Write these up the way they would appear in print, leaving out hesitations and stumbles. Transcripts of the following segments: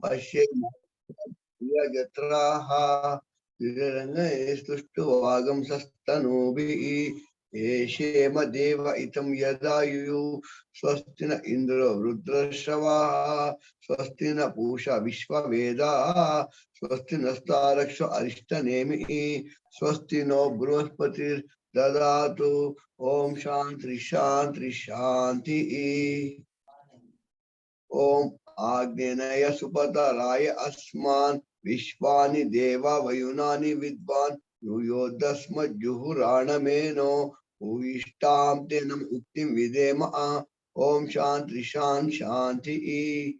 Pashya Yatraha Viranga Stushtuagam Sastanobi Eshema Deva Itam Yadayu Swastina Indra Rudra Shavaha Swastina Pusha Vishwa Veda Swastina Staraksha Arishtanemi Swastino Bruhaspatir Dadatu Om Shantri Shantri Shanti Om Agneya Supataraya Asman Vishwani Deva Vayunani Vidvan Yuyodasma Juhurana Meno Uvishtam Tenam Uktim Videma Om Shantri Shanti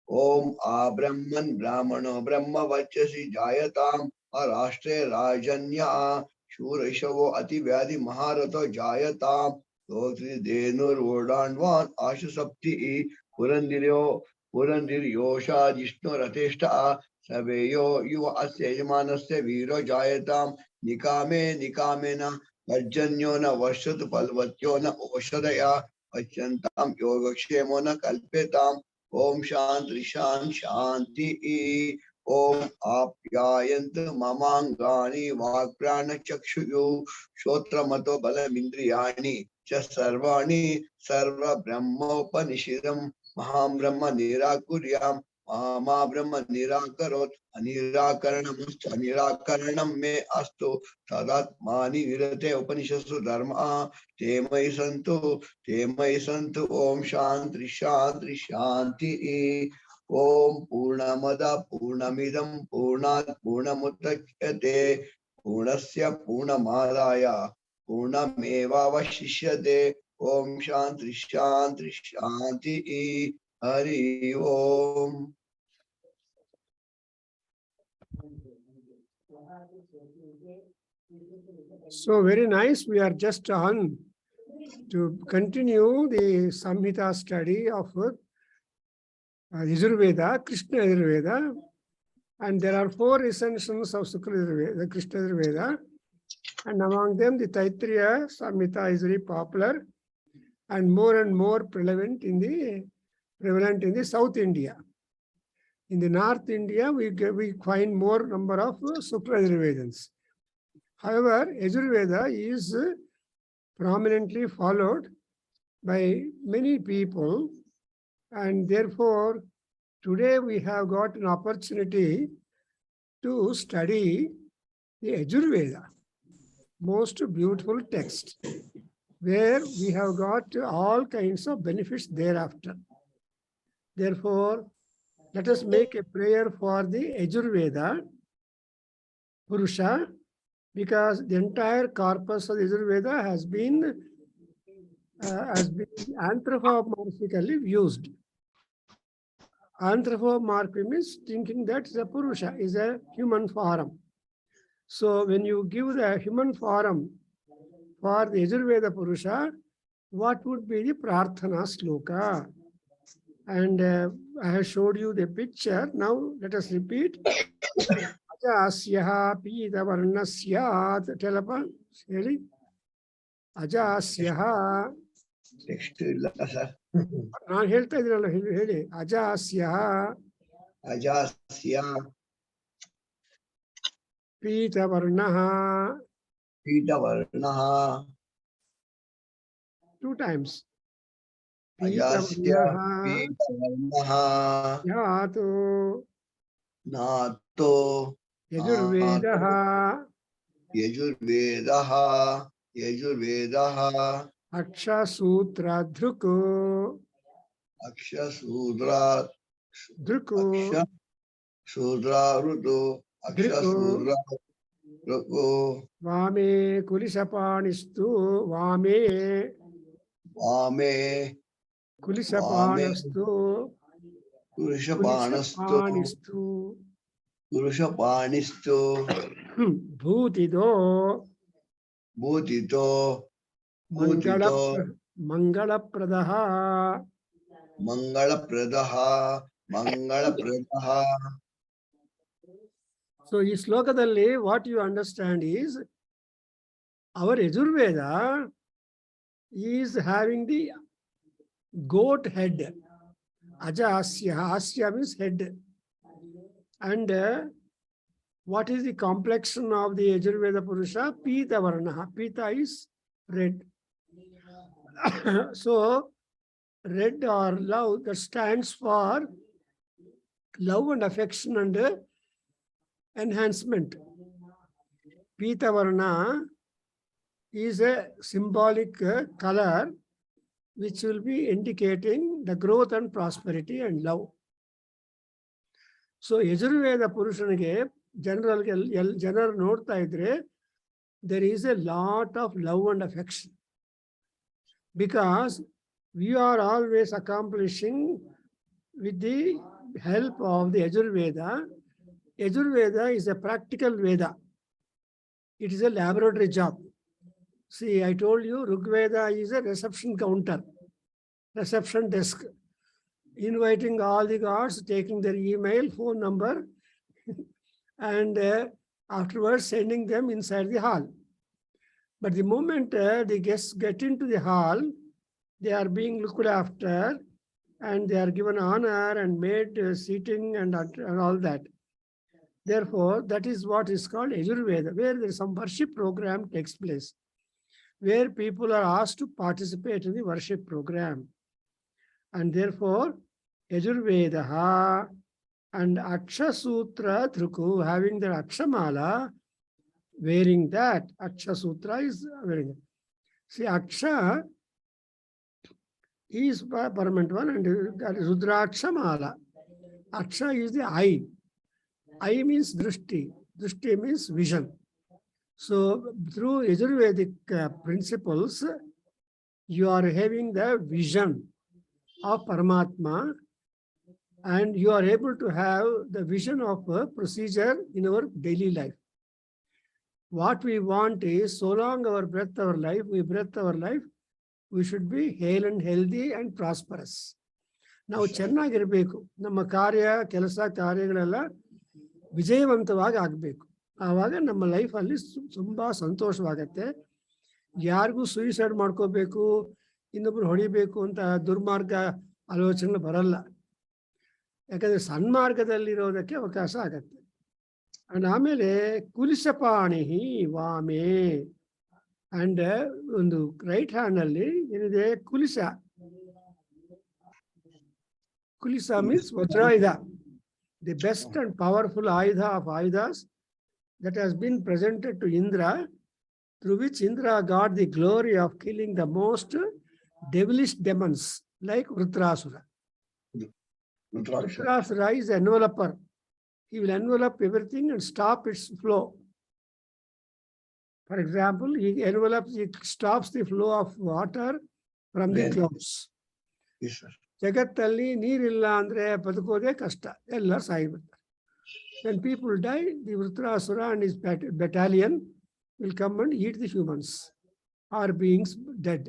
Om Abrahman Brahmano Brahma Vachasi Jayatam Arashtre Rajanya Shurashavo Ati Vyadi Maharato Jayatam Dotri Denur Vordandvan Asha Sapti Purandiryo Yosha Jishno Rateshta Saveyo Yuva Asya Yamanasya Viro Jayatam Nikamena Vajanyona Vashat Palvatyona Oshadaya Vachantam Yogakshemona Kalpetam Om Shantri Shanti Om Apyayant Mamangani Vakprana Chakshuyu Shotramato Balamindriyani Chasarvani Sarva Brahmopanishidam Maham Brahma Nirakuryam Mama Brahma Nirakarot Anirakaranam Me Astu Tadatmani Virate Upanishasu Dharma Temai Santu Om Shanti Om Purnamada Purnamidam Purnat Purnamudachyate Purnasya Purnamadaya Purnameva Vashishyate Om Shanti Hari Om. So very nice. We are just on to continue the Samhita study of Yajurveda, Krishna Yajurveda, and there are 4 essentials of the Krishna Yajurveda, and among them the Taittiriya Samhita is very popular and more prevalent in the South India. In the North India, we find more number of Sukla Yajurvedans. However, Yajurveda is prominently followed by many people, and therefore today we have got an opportunity to study the Yajurveda, most beautiful text, where we have got all kinds of benefits thereafter. Therefore, let us make a prayer for the Yajurveda Purusha, because the entire corpus of the Yajurveda has been anthropomorphically used. Anthropomorphism is thinking that the Purusha is a human form. So when you give the human form for the Yajurveda Purusha, what would be the Prarthana Sloka? And I have showed you the picture. Now let us repeat. Ajasyaha pita varnasyat. Tell upon. Ajasyaha. Next illa sir. ನಾನು ಹೇಳ್ತಾ ಇದ್ದೀರಲ್ಲ ಹೇಳಿ ಅಜಾಸ್ಯ ಪೀತವರ್ಣಃ 2 times ಪೀತವರ್ಣಃ ನಾತೋ ಯಜುರ್ವೇದಃ ಅಕ್ಷಸೂತ್ರಧೃಕ್ ವಾಮೇ ಕುಲಿಶಪಾಣಿಸ್ತು ವಾಮೇ ಕುಲಿಶಪಾಣಸ್ತು ಭೂತಿದೋ ಮಂಗಳಪ್ರದಃ So ಈ ಶ್ಲೋಕದಲ್ಲಿ what you understand is our Yajurveda is having the goat head Ajasya. Asya means head. And what is the complexion of the Yajurveda Purusha? Pita Varna. Pita is red. So, red or love, that stands for love and affection and enhancement. Pita Varna is a symbolic color which will be indicating the growth and prosperity and love. So, Yajurveda Purushanage, general nodta idre, there is a lot of love and affection. Because we are always accomplishing with the help of the Yajurveda. Yajurveda is a practical Veda. It is a laboratory job. See, I told you, Rigveda is a reception counter, reception desk, inviting all the gods, taking their email, phone number, and afterwards sending them inside the hall. But the moment the guests get into the hall, they are being looked after and they are given honor and made seating and all that. Therefore, that is what is called Yajurveda, where there is some worship program takes place, where people are asked to participate in the worship program. And therefore, Yajurveda and Aksha Sutra Thruku, having the Akshamala, wearing that, Aksha Sutra is wearing it. See, Aksha is permanent one, and that is Rudraksha Mala. Aksha is the eye. Eye means drishti. Drishti means vision. So, through Yajurvedic principles, you are having the vision of Paramatma, and you are able to have the vision of a procedure in our daily life. What we want is, so long we breathe our life, we should be hale and healthy and prosperous. Now, ಚೆನ್ನಾಗಿರಬೇಕು. ನಮ್ಮ ಕೆಲಸ ಕಾರ್ಯಗಳೆಲ್ಲ ವಿಜಯವಂತವಾಗಿ ಆಗಬೇಕು. ಆವಾಗ ನಮ್ಮ ಲೈಫಲ್ಲಿ ತುಂಬಾ ಸಂತೋಷವಾಗತ್ತೆ. ಯಾರಿಗೂ suicide ಮಾಡ್ಕೋಬೇಕು, ಇನ್ನೊಬ್ರು ಹೊಡಿಬೇಕು ಅಂತ ದುರ್ಮಾರ್ಗ ಆಲೋಚನೆ ಬರಲ್ಲ. ಯಾಕಂದ್ರೆ ಸನ್ಮಾರ್ಗದಲ್ಲಿರೋದಕ್ಕೆ ಅವಕಾಶ ಆಗತ್ತೆ. ಅಂಡ್ ಆಮೇಲೆ ಕುಲಿಸಪಾಣಿ ವಾಮೆ, ಅಂಡ್ ಒಂದು ರೈಟ್ ಹ್ಯಾಂಡ್ ಅಲ್ಲಿ ಏನಿದೆ ಕುಲಿಸ. ಕುಲಿಸ ಮೀನ್ಸ್ ವಜ್ರಾಯುಧ, ದಿ ಬೆಸ್ಟ್ ಅಂಡ್ ಪವರ್ಫುಲ್ ಆಯುಧ ಆಫ್ ಆಯುಧas that has been presented to Indra, through which Indra got the glory of killing the most devilish demons like Vritrasura. Vritrasura is an enveloper. He will envelop everything and stop its flow. For example, he stops the flow of water from the clouds. Yes, sir. ಜಗತ್ತಲ್ಲಿ ನೀರಿಲ್ಲ ಅಂದ್ರೆ ಬದುಕೋದೇ ಕಷ್ಟ, ಎಲ್ಲರೂ ಸಾಯ್ಬಿಡ್ತಾರೆ. When people die, the Vritrasura and his battalion will come and eat the humans or beings dead.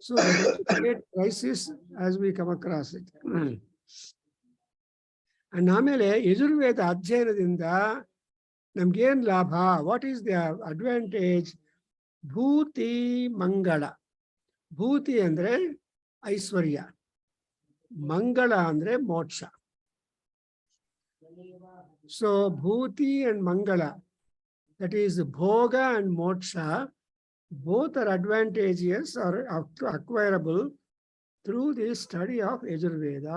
So that is a great crisis as we come across it. And ಆಮೇಲೆ ಯಜುರ್ವೇದ ಅಧ್ಯಯನದಿಂದ ನಮ್ಗೇನ್ ಲಾಭ? What is the advantage? ಭೂತಿ ಮಂಗಳ. ಭೂತಿ ಅಂದ್ರೆ ಐಶ್ವರ್ಯ, ಮಂಗಳ ಅಂದ್ರೆ ಮೋಕ್ಷ. So bhuti and mangala, that is bhoga and moksha, both are advantageous or acquirable through the study of Yajurveda.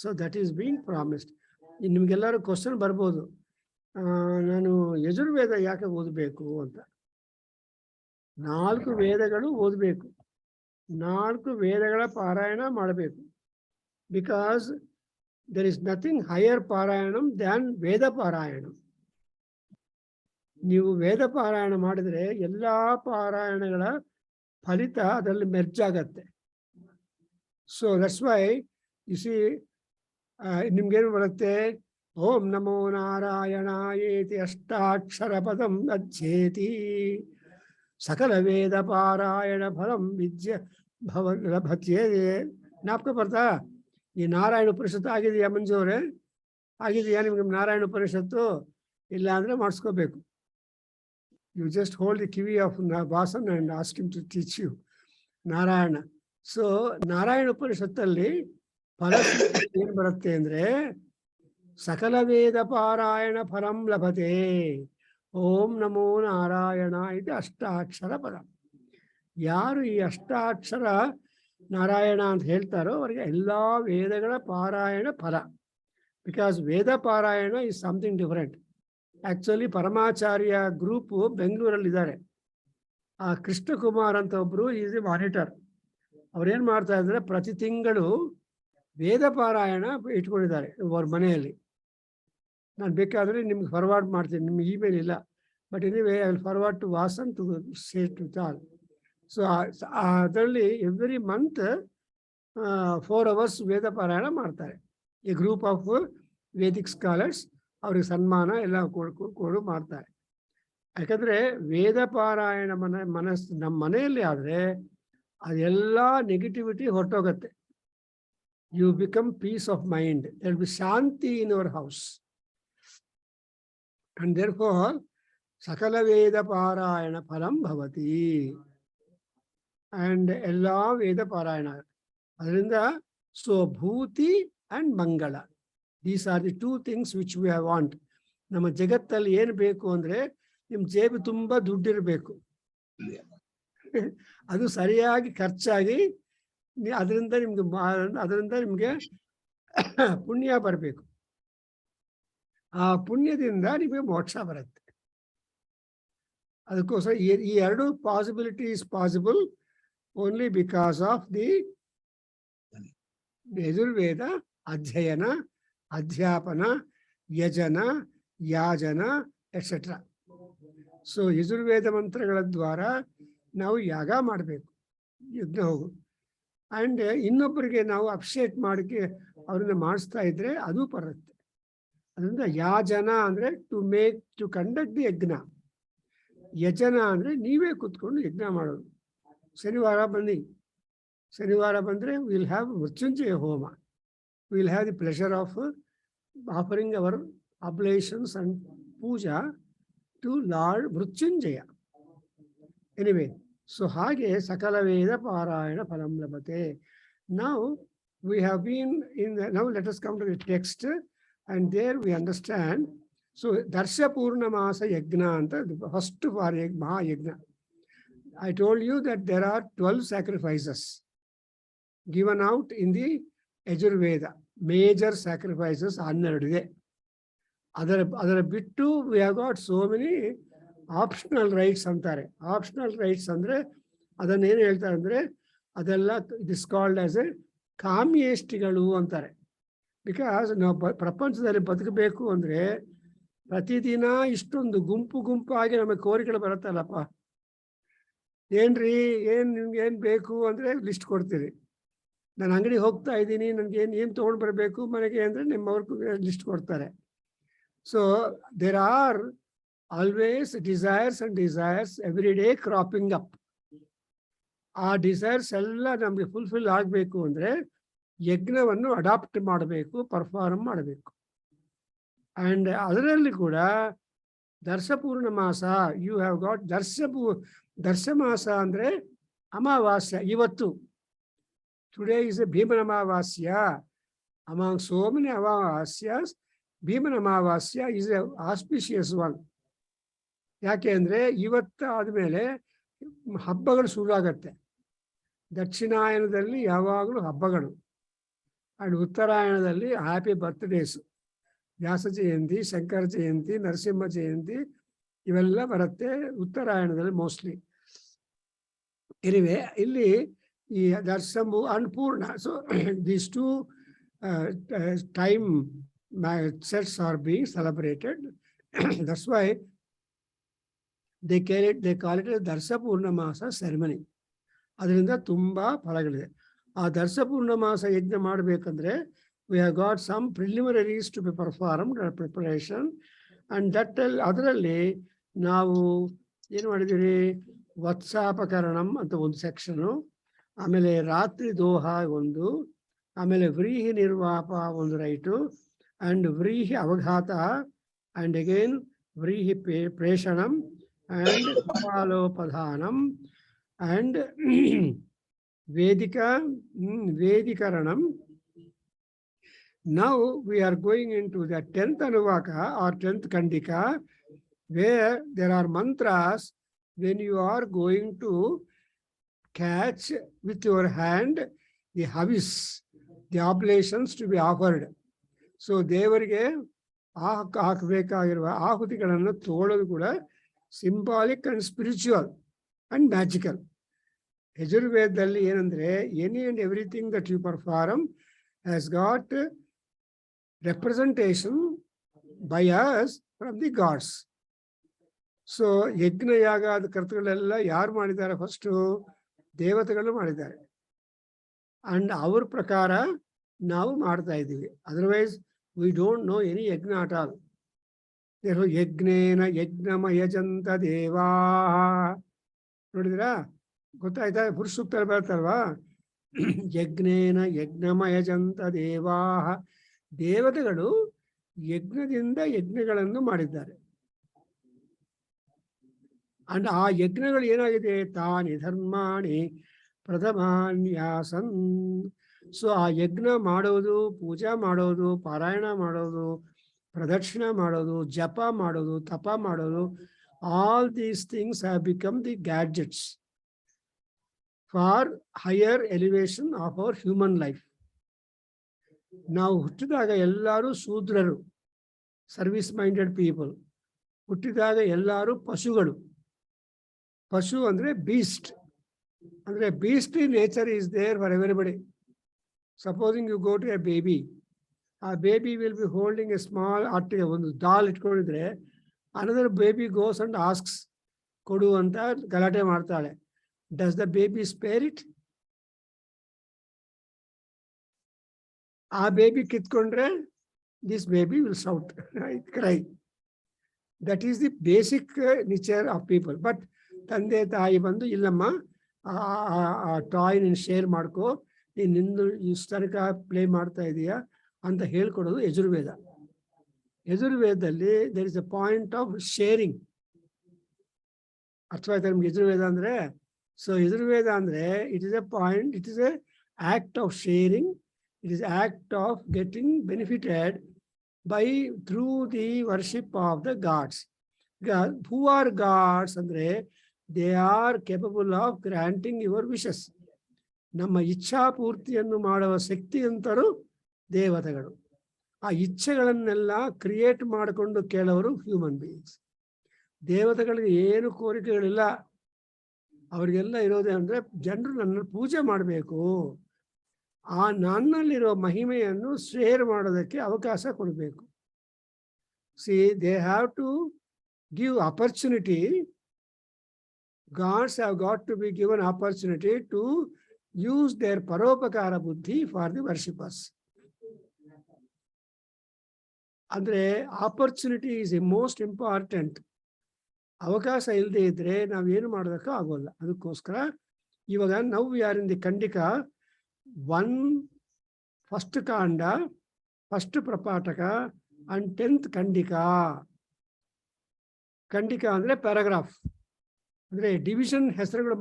So that is being promised. ನಿಮ್ಗೆಲ್ಲರೂ ಕ್ವಶನ್ ಬರ್ಬೋದು, ನಾನು ಯಜುರ್ವೇದ ಯಾಕೆ ಓದಬೇಕು ಅಂತ. 4 ವೇದಗಳು ಓದಬೇಕು, 4 ವೇದಗಳ ಪಾರಾಯಣ ಮಾಡಬೇಕು. Because there is nothing higher parayanam than Veda Parayanam. ನೀವು ವೇದ ಪಾರಾಯಣ ಮಾಡಿದ್ರೆ ಎಲ್ಲಾ ಪಾರಾಯಣಗಳ ಫಲಿತ ಅದರಲ್ಲಿ ಮೆರ್ಜ್ ಆಗತ್ತೆ. So that's why U C, ನಿಮ್ಗೇನು ಬರುತ್ತೆ? ಓಂ ನಮೋ ನಾರಾಯಣಾಯೇತಿ ಅಷ್ಟಾಕ್ಷರ ಪದಂ ಅಧ್ಯೇತಿ ಸಕಲ ವೇದ ಪಾರಾಯಣ ಫಲಂ ವಿದ್ಯ ಭವ ಲಭತೆ. ಜ್ಞಾಪಕ ಬರ್ತಾ? ಈ ನಾರಾಯಣ ಉಪನಿಷತ್ತು ಆಗಿದೆಯಾ ಮಂಜು ಅವರೇ? ಆಗಿದೆಯಾ ನಿಮ್ಗೆ ನಾರಾಯಣ ಉಪನಿಷತ್ತು? ಇಲ್ಲ ಅಂದ್ರೆ ಮಾಡಿಸ್ಕೋಬೇಕು. ಯು ಜಸ್ಟ್ ಹೋಲ್ಡ್ ದಿ ಕಿವಿ of Vasan and ask him to teach you Narayana. So Narayana ಉಪನಿಷತ್ತಲ್ಲಿ ಫಲ ಏನ್ ಬರುತ್ತೆ ಅಂದ್ರೆ ಸಕಲ ವೇದ ಪಾರಾಯಣ ಫಲಂ ಲಭತೆ. ಓಂ ನಮೋ ನಾರಾಯಣ ಇದು ಅಷ್ಟಾಕ್ಷರ ಪದ. ಯಾರು ಈ ಅಷ್ಟಾಕ್ಷರ ನಾರಾಯಣ ಅಂತ ಹೇಳ್ತಾರೋ ಅವರಿಗೆ ಎಲ್ಲಾ ವೇದಗಳ ಪಾರಾಯಣ ಫಲ. ಬಿಕಾಸ್ ವೇದ ಪಾರಾಯಣ is something different. Actually Paramacharya group ಬೆಂಗಳೂರಲ್ಲಿ ಇದ್ದಾರೆ. ಆ ಕೃಷ್ಣಕುಮಾರ್ ಅಂತ ಒಬ್ರು ಈಸ್ ಎ ಮಾನಿಟರ್. ಅವ್ರೇನ್ ಮಾಡ್ತಾ ಇದ್ದಾರೆ, ಪ್ರತಿ ತಿಂಗಳು ವೇದ ಪಾರಾಯಣ ಇಟ್ಕೊಂಡಿದ್ದಾರೆ ಅವ್ರ ಮನೆಯಲ್ಲಿ. ನಾನು ಬೇಕಾದರೆ ನಿಮ್ಗೆ ಫಾರ್ವರ್ಡ್ ಮಾಡ್ತೀನಿ, ನಿಮ್ಗೆ ಇಮೇಲ್ ಇಲ್ಲ, but anyway I will forward to Vasan to say to all. So ಅದರಲ್ಲಿ ಎವ್ರಿ ಮಂತ್ 4 hours ವೇದ ಪಾರಾಯಣ ಮಾಡ್ತಾರೆ. ಈ ಗ್ರೂಪ್ ಆಫ್ ವೇದಿಕ್ ಸ್ಕಾಲರ್ಸ್, ಅವ್ರಿಗೆ ಸನ್ಮಾನ ಎಲ್ಲ ಕೊಡು ಮಾಡ್ತಾರೆ. ಯಾಕಂದ್ರೆ ವೇದ ಪಾರಾಯಣ ಮನಸ್ಸು ನಮ್ಮ ಮನೆಯಲ್ಲಿ ಆದರೆ ಅದೆಲ್ಲ ನೆಗೆಟಿವಿಟಿ ಹೊರಟೋಗತ್ತೆ. You become peace of mind, there be shanti in your house. And therefore ಸಕಲ ವೇದ ಪಾರಾಯಣ ಫಲಂ ಭವತಿ. ಅಂಡ್ ಎಲ್ಲ ವೇದ ಪಾರಾಯಣ ಅದರಿಂದ ಸ್ವಭೂತಿ ಅಂಡ್ ಮಂಗಳ, these are the 2 things which we want. ನಮ್ಮ ಜಗತ್ತಲ್ಲಿ ಏನು ಬೇಕು ಅಂದ್ರೆ ನಿಮ್ಮ ಜೇಬು ತುಂಬಾ ದುಡ್ಡಿರಬೇಕು, ಅದು ಸರಿಯಾಗಿ ಖರ್ಚಾಗಿ ಅದರಿಂದ ನಿಮ್ಗೆ ಪುಣ್ಯ ಬರಬೇಕು. ಆ ಪುಣ್ಯದಿಂದ ನಿಮಗೆ ಮೋಕ್ಷ ಬರುತ್ತೆ. ಅದಕ್ಕೋಸ್ಕರ ಈ 2 possibility is possible only because of the Yajurveda ಅಧ್ಯಯನ, ಅಧ್ಯಾಪನ, ಯಜನ, ಯಾಜನ ಎಕ್ಸೆಟ್ರಾ. ಸೊ ಯಜುರ್ವೇದ ಮಂತ್ರಗಳ ದ್ವಾರ ನಾವು ಯಾಗ ಮಾಡಬೇಕು, ಯಜ್ಞ ಹೋಗು. ಆ್ಯಂಡ್ ಇನ್ನೊಬ್ಬರಿಗೆ ನಾವು ಅಪ್ರಿಷಿಯೇಟ್ ಮಾಡೋಕ್ಕೆ ಅವ್ರನ್ನ ಮಾಡಿಸ್ತಾ ಇದ್ರೆ ಅದು ಬರುತ್ತೆ. ಅದರಿಂದ ಯಾಜನ ಅಂದರೆ ಟು ಕಂಡಕ್ಟ್ ದಿ ಯಜ್ಞ. ಯಜನ ಅಂದರೆ ನೀವೇ ಕೂತ್ಕೊಂಡು ಯಜ್ಞ ಮಾಡೋದು. ಶನಿವಾರ ಬಂದರೆ will have Mrityunjaya homa. Will have the pleasure of offering our oblations and puja to Lord Mrutyunjaya. Anyway, so hage sakala veda parayana phalam labhate. Now we have been now let us come to the text, and there we understand. So Darsha Purnamasa Yajna anta, the first Maha Yajna. I told you that there are 12 sacrifices given out in the Yajurveda. Major sacrifices 12 ಇದೆ. ಅದರ ಬಿಟ್ಟು we have got so many optional rites ಅಂತಾರೆ. Optional rites ಅಂದರೆ ಅದನ್ನೇನು ಹೇಳ್ತಾರೆ ಅಂದರೆ ಅದೆಲ್ಲ it is called as a ಕಾಮ್ಯೇಷ್ಟಿಗಳು ಅಂತಾರೆ. ಬಿಕಾಸ್ ನಾವು ಪ್ರಪಂಚದಲ್ಲಿ ಬದುಕಬೇಕು ಅಂದರೆ ಪ್ರತಿದಿನ ಇಷ್ಟೊಂದು ಗುಂಪಾಗಿ ನಮಗೆ ಕೋರಿಕೆಗಳು ಬರುತ್ತಲ್ಲಪ್ಪ. ಏನ್ರಿ ನಿಮ್ಗೆ ಏನು ಬೇಕು ಅಂದರೆ ಲಿಸ್ಟ್ ಕೊಡ್ತೀರಿ. ನಾನು ಅಂಗಡಿಗೆ ಹೋಗ್ತಾ ಇದ್ದೀನಿ, ನನಗೆ ಏನು ತೊಗೊಂಡು ಬರಬೇಕು ಮನೆಗೆ ಅಂದರೆ ನಿಮ್ಮವ್ರಿಗೂ ಲಿಸ್ಟ್ ಕೊಡ್ತಾರೆ. So there are always desires every day cropping up. ಆ ಡಿಸೈರ್ಸ್ ಎಲ್ಲ ನಮಗೆ ಫುಲ್ಫಿಲ್ ಆಗಬೇಕು ಅಂದರೆ ಯಜ್ಞವನ್ನು ಅಡಾಪ್ಟ್ ಮಾಡಬೇಕು, ಪರ್ಫಾರ್ಮ್ ಮಾಡಬೇಕು. ಆ್ಯಂಡ್ ಅದರಲ್ಲಿ ಕೂಡ ದರ್ಶಪೂರ್ಣ ಮಾಸ, ಯು ಹ್ಯಾವ್ ಗಾಟ್ ದರ್ಶ ಮಾಸ ಅಂದರೆ ಅಮಾವಾಸ್ಯ. ಇವತ್ತು ಟುಡೇ ಇಸ್ ಎ ಭೀಮನ Amavasya. Among so many Amavasyas, ಭೀಮನ Amavasya is a auspicious one. ಯಾಕೆ ಅಂದರೆ ಇವತ್ತು ಆದಮೇಲೆ ಹಬ್ಬಗಳು ಶುರುವಾಗತ್ತೆ. ದಕ್ಷಿಣಾಯನದಲ್ಲಿ ಯಾವಾಗಲೂ ಹಬ್ಬಗಳು, ಆ್ಯಂಡ್ ಉತ್ತರಾಯಣದಲ್ಲಿ ಹ್ಯಾಪಿ ಬರ್ತ್ಡೇಸು, ವ್ಯಾಸ ಜಯಂತಿ, ಶಂಕರ ಜಯಂತಿ, ನರಸಿಂಹ ಜಯಂತಿ ಇವೆಲ್ಲ ಬರುತ್ತೆ ಉತ್ತರಾಯಣದಲ್ಲಿ ಮೋಸ್ಟ್ಲಿ. ಎನಿವೆ ಇಲ್ಲಿ ಈ ದರ್ಶಂಬು ಅನ್ಪೂರ್ಣ. So these 2 time sets are being celebrated. That's why they call it a Darsha Purnamasa ceremony. ಅದರಿಂದ ತುಂಬ ಫಲಗಳಿದೆ. ಆ ದರ್ಶ ಪೂರ್ಣಮಾಸ ಯಜ್ಞ ಮಾಡಬೇಕಂದ್ರೆ we have got some preliminaries to be performed, preparation, and that ಅದರಲ್ಲಿ ನಾವು ಏನು ಮಾಡಿದ್ದೀವಿ, ವತ್ಸಾಪಕರಣಂ ಅಂತ ಒಂದು ಸೆಕ್ಷನು, ಆಮೇಲೆ ರಾತ್ರಿ ದೋಹ ಒಂದು, ಆಮೇಲೆ ವ್ರೀಹಿ ನಿರ್ವಾಪ ಒಂದು right, and Vrihi Avghata, and again Vrihi Preshanam, and Kapalopadhanam, and Vedikaranam, Now we are going into the 10th Anuvaka or 10th Kandika, where there are mantras when you are going to catch with your hand the havis, the oblations to be offered. So ದೇವರಿಗೆ ಹಾಕಬೇಕಾಗಿರುವ ಆಹುತಿಗಳನ್ನು ತಗೊಳ್ಳೋದು ಕೂಡ symbolic and spiritual and magical. ಯಜುರ್ವೇದದಲ್ಲಿ ಏನಂದ್ರೆ any and everything that you perform has got representation by us from the gods. So ಯಜ್ಞ ಯಾಗದ ಕರ್ತೃಗಳೆಲ್ಲ ಯಾರು ಮಾಡಿದ್ದಾರೆ? ಫಸ್ಟ್ ದೇವತೆಗಳು ಮಾಡಿದ್ದಾರೆ. ಅಂಡ್ ಅವ್ರ ಪ್ರಕಾರ ನಾವು ಮಾಡ್ತಾ ಇದ್ದೀವಿ. Otherwise we don't know any ಯಜ್ಞ ಅಟ್ ಆಲ್. ಯಜ್ಞೇನ ಯಜ್ಞಮಯಜಂತ ದೇವಾ, ನೋಡಿದ್ರಾ? ಗೊತ್ತಾಯ್ತಾ? ಪುರುಷ ಸೂಕ್ತ ಬರ್ತಲ್ವಾ? ಯಜ್ಞೇನ ಯಜ್ಞಮಯಜಂತ ದೇವಾ, ದೇವತೆಗಳು ಯಜ್ಞದಿಂದ ಯಜ್ಞಗಳನ್ನು ಮಾಡಿದ್ದಾರೆ. ಅಂಡ್ ಆ ಯಜ್ಞಗಳು ಏನಾಗಿದೆ? ತಾನಿ ಧರ್ಮಾಣಿ ಪ್ರಥಮಾನ್ಯಾಸನ್. ಸೊ ಆ ಯಜ್ಞ ಮಾಡೋದು, ಪೂಜಾ ಮಾಡೋದು, ಪಾರಾಯಣ ಮಾಡೋದು, ಪ್ರದಕ್ಷಿಣ ಮಾಡೋದು, ಜಪ ಮಾಡೋದು, ತಪ ಮಾಡೋದು, all these things have become the gadgets for higher elevation of our human life. ನಾವು ಹುಟ್ಟಿದಾಗ ಎಲ್ಲರೂ ಶೂದ್ರರು, ಸರ್ವಿಸ್ ಮೈಂಡೆಡ್ ಪೀಪಲ್. ಹುಟ್ಟಿದಾಗ ಎಲ್ಲರೂ ಪಶುಗಳು. ಪಶು ಅಂದ್ರೆ ಬೀಸ್ಟ್. ಅಂದ್ರೆ beast nature is there for everybody. Supposing you go to a baby, ಆ baby will be holding a small ಅಟ್ಟಿಗೆ ಒಂದು ಡಾಲ್ ಇಟ್ಕೊಂಡಿದ್ರೆ another baby goes and asks ಕೊಡು ಅಂತ ಗಲಾಟೆ ಮಾಡ್ತಾಳೆ. Does the baby spare it? ಆ ಬೇಬಿ ಕಿತ್ಕೊಂಡ್ರೆ this baby will shout, cry. That is the basic nature of people. But ತಂದೆ ತಾಯಿ ಬಂದು ಇಲ್ಲಮ್ಮ ಆ ಟಾಯ್ ನೀನು ಶೇರ್ ಮಾಡ್ಕೋ, ನೀನು ನಿಂದು ಇಷ್ಟು ತನಕ ಪ್ಲೇ ಮಾಡ್ತಾ ಇದೀಯಾ ಅಂತ ಹೇಳ್ಕೊಡೋದು ಯಜುರ್ವೇದ. ಯಜುರ್ವೇದದಲ್ಲಿ there is a point of sharing. ಅರ್ಥವಾಯ್ತಾ ನಿಮ್ಗೆ ಯಜುರ್ವೇದ ಅಂದ್ರೆ? ಸೊ ಯಜುರ್ವೇದ ಅಂದ್ರೆ it is a point, it is a act of sharing. It is act of getting benefited by through the worship of the gods. Who are gods? Andre, they are capable of granting your wishes. ನಮ್ಮ ಇಚ್ಛಾ ಪೂರ್ತಿಯನ್ನು ಮಾಡುವ ಶಕ್ತಿ ಅಂತರೂ ದೇವತೆಗಳು. ಆ ಇಚ್ಛೆಗಳನ್ನೆಲ್ಲ create ಮಾಡಿಕೊಂಡು ಕೇಳೋರು human beings. ದೇವತೆಗಳಿಗೆ ಏನು ಕೋರಿಕೆಗಳಿಲ್ಲ. ಅವ್ರಿಗೆಲ್ಲ ಇರೋದೇ ಅಂದ್ರೆ ಜನರು ನನ್ನ ಪೂಜೆ ಮಾಡಬೇಕು, ಆ ನನ್ನಲ್ಲಿರೋ ಮಹಿಮೆಯನ್ನು ಶೇರ್ ಮಾಡೋದಕ್ಕೆ ಅವಕಾಶ ಕೊಡಬೇಕು. See, they have to give opportunity. Gods have got to be given opportunity to use their ಪರೋಪಕಾರ ಬುದ್ಧಿ ಫಾರ್ ದಿ ವರ್ಷಿಪರ್ಸ್. ಅಂದ್ರೆ opportunity is a most important. ಅವಕಾಶ ಇಲ್ಲದೆ ಇದ್ರೆ ನಾವೇನು ಮಾಡೋದಕ್ಕೂ ಆಗೋಲ್ಲ. ಅದಕ್ಕೋಸ್ಕರ ಇವಾಗ ನಾವು ಯಾರ್ ಇನ್ ದಿ ಖಂಡಿಕ 1 ಫಸ್ಟ್ ಕಾಂಡ, ಫಸ್ಟ್ ಪ್ರಪಾಠಕ ಅಂಡ್ 10th ಖಂಡಿಕ. ಖಂಡಿಕ ಅಂದ್ರೆ ಪ್ಯಾರಾಗ್ರಾಫ್, ಅಂದ್ರೆ ಡಿವಿಷನ್ ಹೆಸರುಗಳು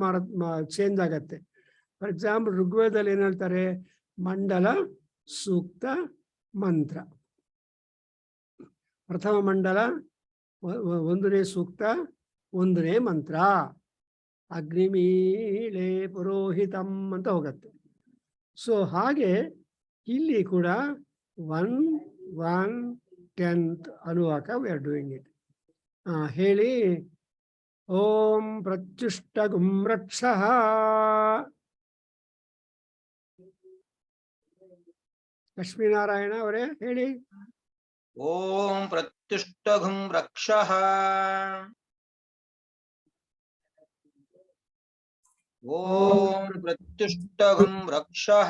ಚೇಂಜ್ ಆಗತ್ತೆ. ಫಾರ್ ಎಕ್ಸಾಂಪಲ್ ಋಗ್ವೇದದಲ್ಲಿ ಏನ್ ಹೇಳ್ತಾರೆ? ಮಂಡಲ, ಸೂಕ್ತ, ಮಂತ್ರ. ಪ್ರಥಮ ಮಂಡಲ 1ನೇ ಸೂಕ್ತ, 1ನೇ ಮಂತ್ರ. ಅಗ್ನಿಮೀಳೆ ಪುರೋಹಿತಂ ಅಂತ ಹೋಗತ್ತೆ. ಸೊ ಹಾಗೆ ಇಲ್ಲಿ ಕೂಡ 1-1-10th ಅನುವಾಕ ವಿ ಆರ್ ಡೂಯಿಂಗ್ ಇಟ್. ಹೇಳಿ. ಓಂ ಪ್ರತ್ಯುಷ್ಟಗುಂ ರಕ್ಷಃ. ಲಕ್ಷ್ಮೀನಾರಾಯಣ ಅವರೇ ಹೇಳಿ. ಓಂ ಪ್ರತ್ಯುಷ್ಟಗುಂ ರಕ್ಷಃ. ಓಂ ಪ್ರತ್ಯುಷ್ಟಗುಂ ರಕ್ಷಃ.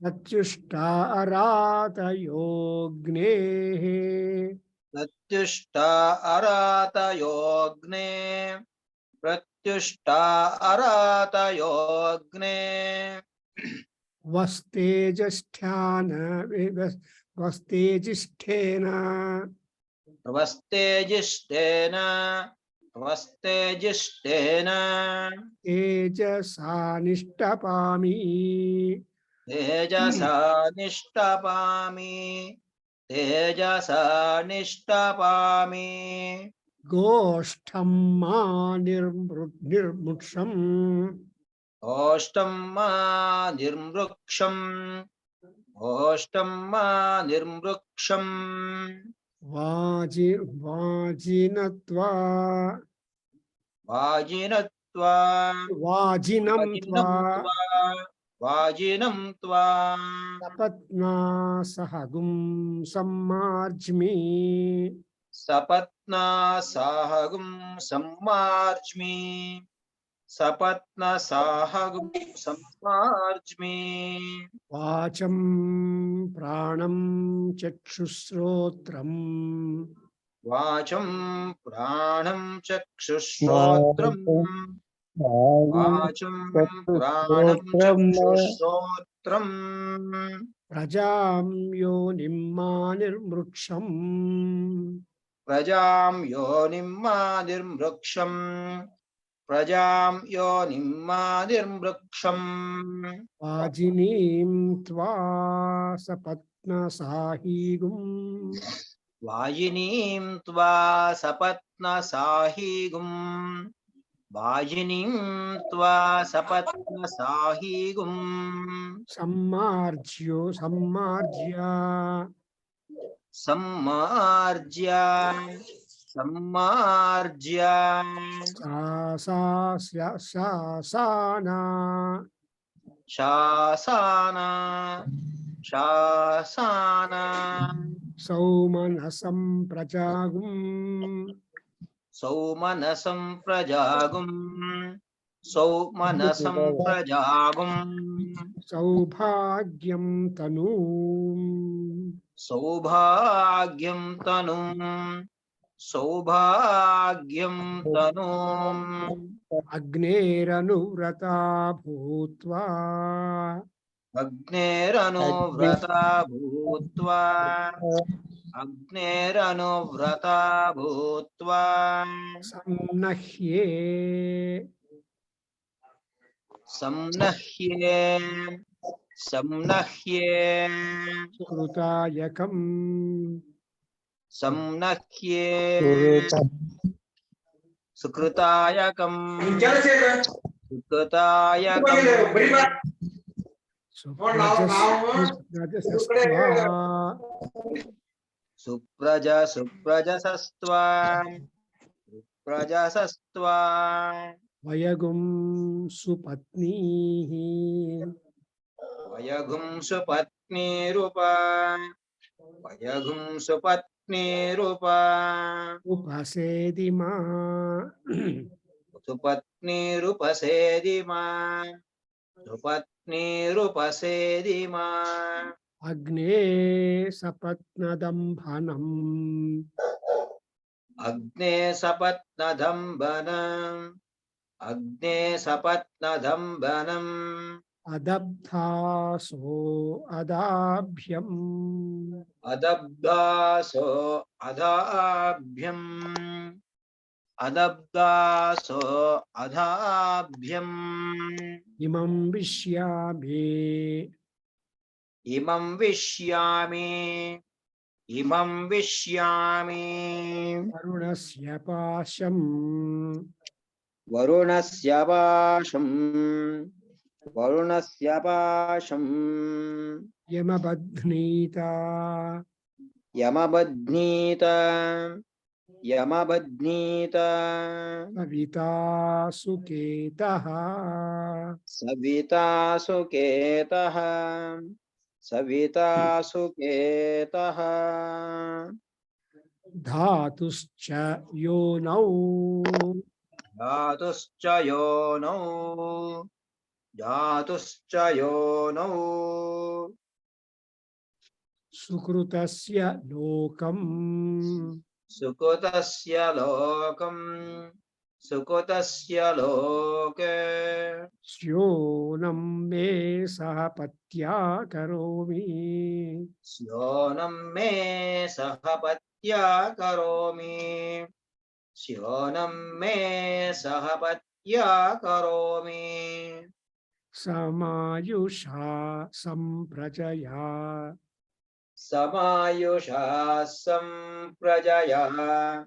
ಪ್ರತ್ಯುಷ್ಟಾರಾತಯೋಗ್ನೇ. ಪ್ರತ್ಯುಷ್ಟಾರಾತಯೋಗ್ನೇ. ಪ್ರತ್ಯುಷ್ಟಾರಾತಯೋಗ್ನೇ. ವಸ್ತೇಜಷ್ಠ್ಯಾನ ವಸ್ತೇಜಿಷ್ಠೇನ. ವಸ್ತೇಜಿಷ್ಠೇನ. ವಸ್ತೇಜಿಷ್ಠೇನ. ತೇಜಸಾ ನಿಷ್ಟಪಾಮಿ. तेजसा निष्टपामि तेजसा निष्टपामि गोष्ठं मा निर्मुक्षम् ओष्टं मा निर्मृक्षम् ओष्टं मा निर्मृक्षम् वाजिनत्वा वाजिनत्वा वाजिनं त्वा वाजिनं त्वा सपत्ना सहगुं सम्मार्ज्मि सपत्ना साहगुं सम्मार्ज्मि सपत्न साहगुं सम्मार्ज्मि वाचं प्राणं चक्षुश्रोत्रम् वाचं प्राणं चक्षुश्रोत्रम् वाचं प्राणं चक्षुश्रोत्रम् प्रजां योनिं मा निर्मृक्षम् प्रजां योनिं मा निर्मृक्षम् प्रजां योनिं मा निर्मृक्षम् वाजिनीं त्वा सपत्नसाहीगुम् वाजिनीं त्वा सपत्नसाहीगुम् वाजिनीं त्वा सपत्नसाहीगुम् सम्मार्ज्य सम्मार्ज्य सम्मार्ज्य शासाना शासाना शासाना सौमनसं प्रजागुम् सौमनसं प्रजागुम् सौमनसं प्रजागुम् सौभाग्यं तनूम् सौभाग्यं तनुम् सौभाग्यं तनुम् अग्नेरनुव्रता भूत्वा अग्नेरनुव्रता भूत्वा अग्नेरनुव्रता भूत्वा सम्नह्ये सम्नह्ये सम्नह्ये सुकृतायकम् सम्नह्ये सुकृतायकम् सुकृतायकम् सुप्रजसस्त्वा प्रजसस्त्वा वयगुं सुपत्नीः वयगुं सुपत्नीरुपा वयगुं सुपत्नीरुपा उपसेदिमा सुपत्नीरुपसेदिमा सुपत्नीरुपसेदिमा अग्ने सपत्नदम्भनम् अग्ने सपत्नदम्बनम् अग्ने सपत्नदम्बनम् अदब्धासो अदाभ्यम् अदब्दासो अधाभ्यम् अदब्दासो अधाभ्यम् इमं विश्यामि इमं विश्यामि इमं विश्यामि वरुणस्य पाशम् वरुणस्य पाशम् वरुणस्य पाशम् यमबध्नीता यमबध्नीत यमबध्नीत सविता सुकेतः सविता सुकेतः सविता सुकेतः धातुश्च योनौ धातुश्च योनौ धातुश्च योनौ सुकृतस्य लोकम् सुकृतस्य लोकम् सुकृतस्य लोके स्योनं मे सह पत्या करोमि स्योनं मे सहपत्या करोमि स्योनं मे सहपत्या करोमि Samayusha samprajaya. Samayusha samprajaya.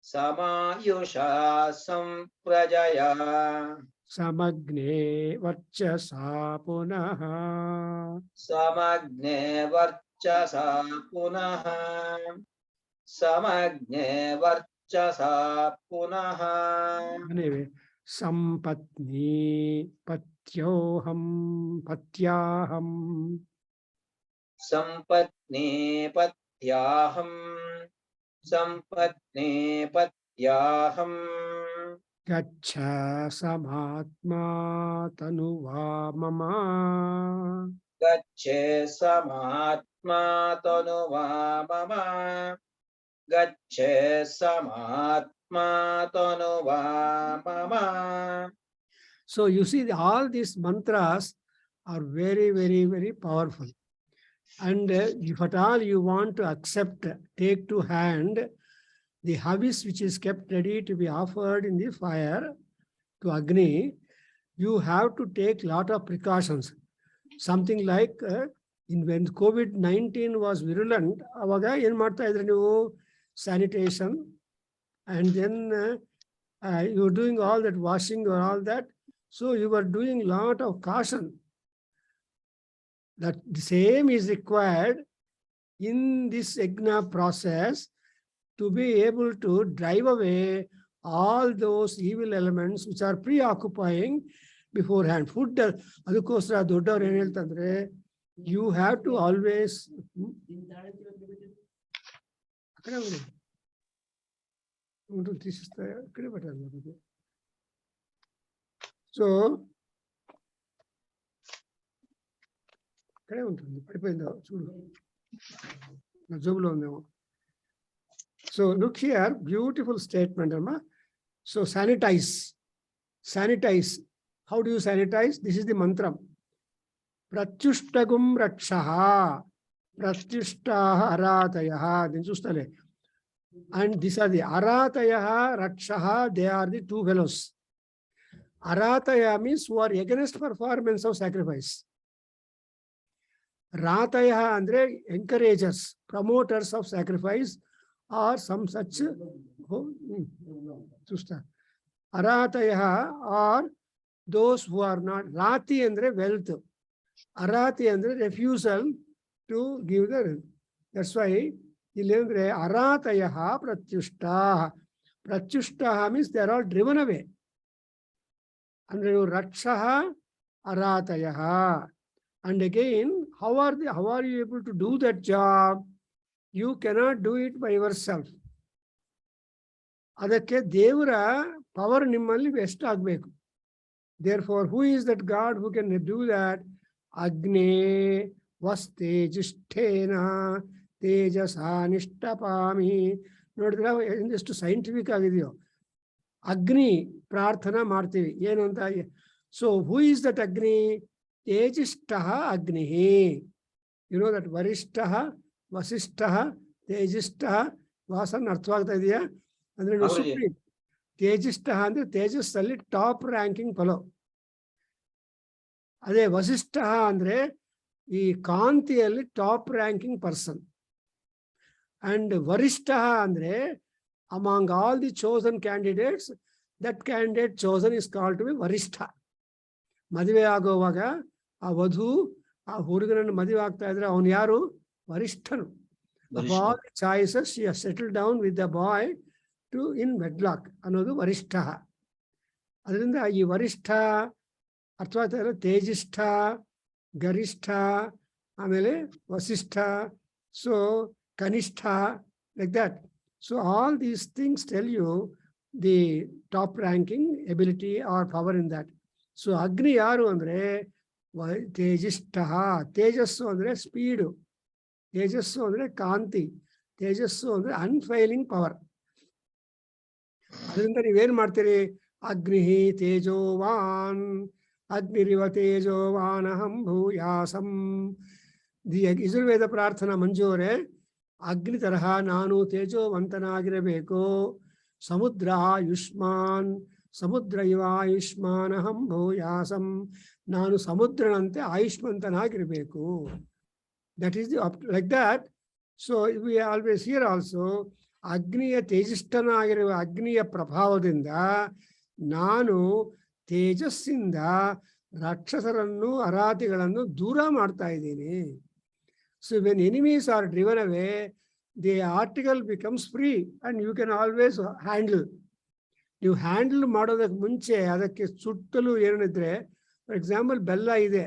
Samayusha samprajaya. Samagne varchasa punaha. Samagne varchasa punaha. Samagne varchasa punaha. Anyway, sampatni patyaham. Sampatni patyaham. Sampatni patyaham. Gacha samatma tanuva mama. Gacche samatma tanuva mama. Gacche samatma tanuva mama. So you see, all these mantras are very, very, very powerful. And if at all you want to accept, take to hand the habits which is kept ready to be offered in the fire to Agni, you have to take lot of precautions. Something like when COVID-19 was virulent, avaga yen marta idre ನೀವು sanitation, and then you were doing all that washing or all that. So you were doing lot of caution. That the same is required in this yajna process to be able to drive away all those evil elements which are preoccupying beforehand. Food, adukosra doddavaru ಏನು ಹೇಳ್ತಂದ್ರೆ, you have to always so so look here, beautiful statement, Amma. So sanitize. How do you sanitize? This is the mantra. Pratyushtagum rakshaha. Pratyushtaha aratayah. Then sustale. And these are the aratayah, rakshaha. They are the two fellows. Arataya means who are against performance of sacrifice. Rataya andre encouragers, promoters of sacrifice, or some such. Arataya are those who are not. Rati andre wealth. Arati andre refusal to give the. That's why ilendre arataya pratyushta. Pratyushta means they are all driven away. And rakshaha arataya. And again, how are you able to do that job? You cannot do it by yourself. Adakke devara power nimmalli vest agbeku. Therefore, who is that God who can do that? Agne vastejisthena tejasa nishtapami. Nodidra indಷ್ಟು scientific ಆಗಿದೆಯೋ. Agni prarthana ಮಾಡ್ತೀವಿ ಏನು ಅಂತ. So who is that Agni? Tejishtaha Agnihi. You know that Varishtaha, Vasishtaha, Tejishtaha, Vasan ಅರ್ಥವಾಗ್ತಾ ಇದೆಯಾ? ಅಂದ್ರೆ supreme. Tejishtaha ಅಂದ್ರೆ ತೇಜಸ್ಸಲ್ಲಿ top ranking ಫಲೋ. ಅದೇ ವಸಿಷ್ಠಃ ಅಂದ್ರೆ ಈ ಕಾಂತಿಯಲ್ಲಿ ಟಾಪ್ ರ್ಯಾಂಕಿಂಗ್ ಪರ್ಸನ್. ಅಂಡ್ ವರಿಷ್ಠಃ ಅಂದ್ರೆ among all the chosen candidates, that candidate chosen is called to be Varishtha. ಮದುವೆ ಆಗೋವಾಗ ಆ ವಧು ಆ ಹುಡುಗನನ್ನು ಮದುವೆ ಆಗ್ತಾ ಇದ್ರೆ ಅವನು ಯಾರು? ವರಿಷ್ಠನು. Of all the choices, she has settled down with the boy to in wedlock ಅನ್ನೋದು ವರಿಷ್ಠ. ಅದರಿಂದ ಈ ವರಿಷ್ಠ ಅರ್ಥವಾಗ್ತಾ ಇದ್ರೆ ತೇಜಿಷ್ಠ, ಗರಿಷ್ಠ, ಆಮೇಲೆ ವಸಿಷ್ಠ, ಸೊ ಕನಿಷ್ಠ, like that. So all these things tell you the top ranking ability or power in that. So Agni yaru andre tejishtaha. Tejassu andre speed. Tejassu andre kanti. Tejassu andre unfailing power. ಅದರಿಂದ ನೀವೇನು ಮಾಡ್ತೀರಿ? ಅಗ್ನಿಹಿ ತೇಜೋವಾನ್ ಅಗ್ನಿರಿವ ತೇಜೋವಾನಹಂ ಭೂಯಾಸಂ. The Yajurveda ಪ್ರಾರ್ಥನಾ ಮಂಜು ಅವರೇ, ಅಗ್ನಿ ತರಹ ನಾನು ತೇಜೋವಂತನಾಗಿರಬೇಕು. ಸಮುದ್ರ ಯುಷ್ಮಾನ್ ಸಮುದ್ರ ಇವ ಆಯುಷ್ಮಾನಹಂ ಭೂಯಾಸಂ. ನಾನು ಸಮುದ್ರನಂತೆ ಆಯುಷ್ಮಂತನಾಗಿರಬೇಕು. That is like that. So we always hear also, ಅಗ್ನಿಯ ತೇಜಿಷ್ಠನಾಗಿರುವ ಅಗ್ನಿಯ ಪ್ರಭಾವದಿಂದ ನಾನು ತೇಜಸ್ಸಿಂದ ರಾಕ್ಷಸರನ್ನು ಅರಾತಿಗಳನ್ನು ದೂರ ಮಾಡ್ತಾ ಇದ್ದೀನಿ. So when enemies are driven away, the article becomes free and you can always handle. ನೀವು ಹ್ಯಾಂಡಲ್ ಮಾಡೋದಕ್ಕೆ ಮುಂಚೆ ಅದಕ್ಕೆ ಸುತ್ತಲೂ ಏನಿದ್ರೆ, ಫಾರ್ ಎಕ್ಸಾಂಪಲ್ ಬೆಲ್ಲ ಇದೆ,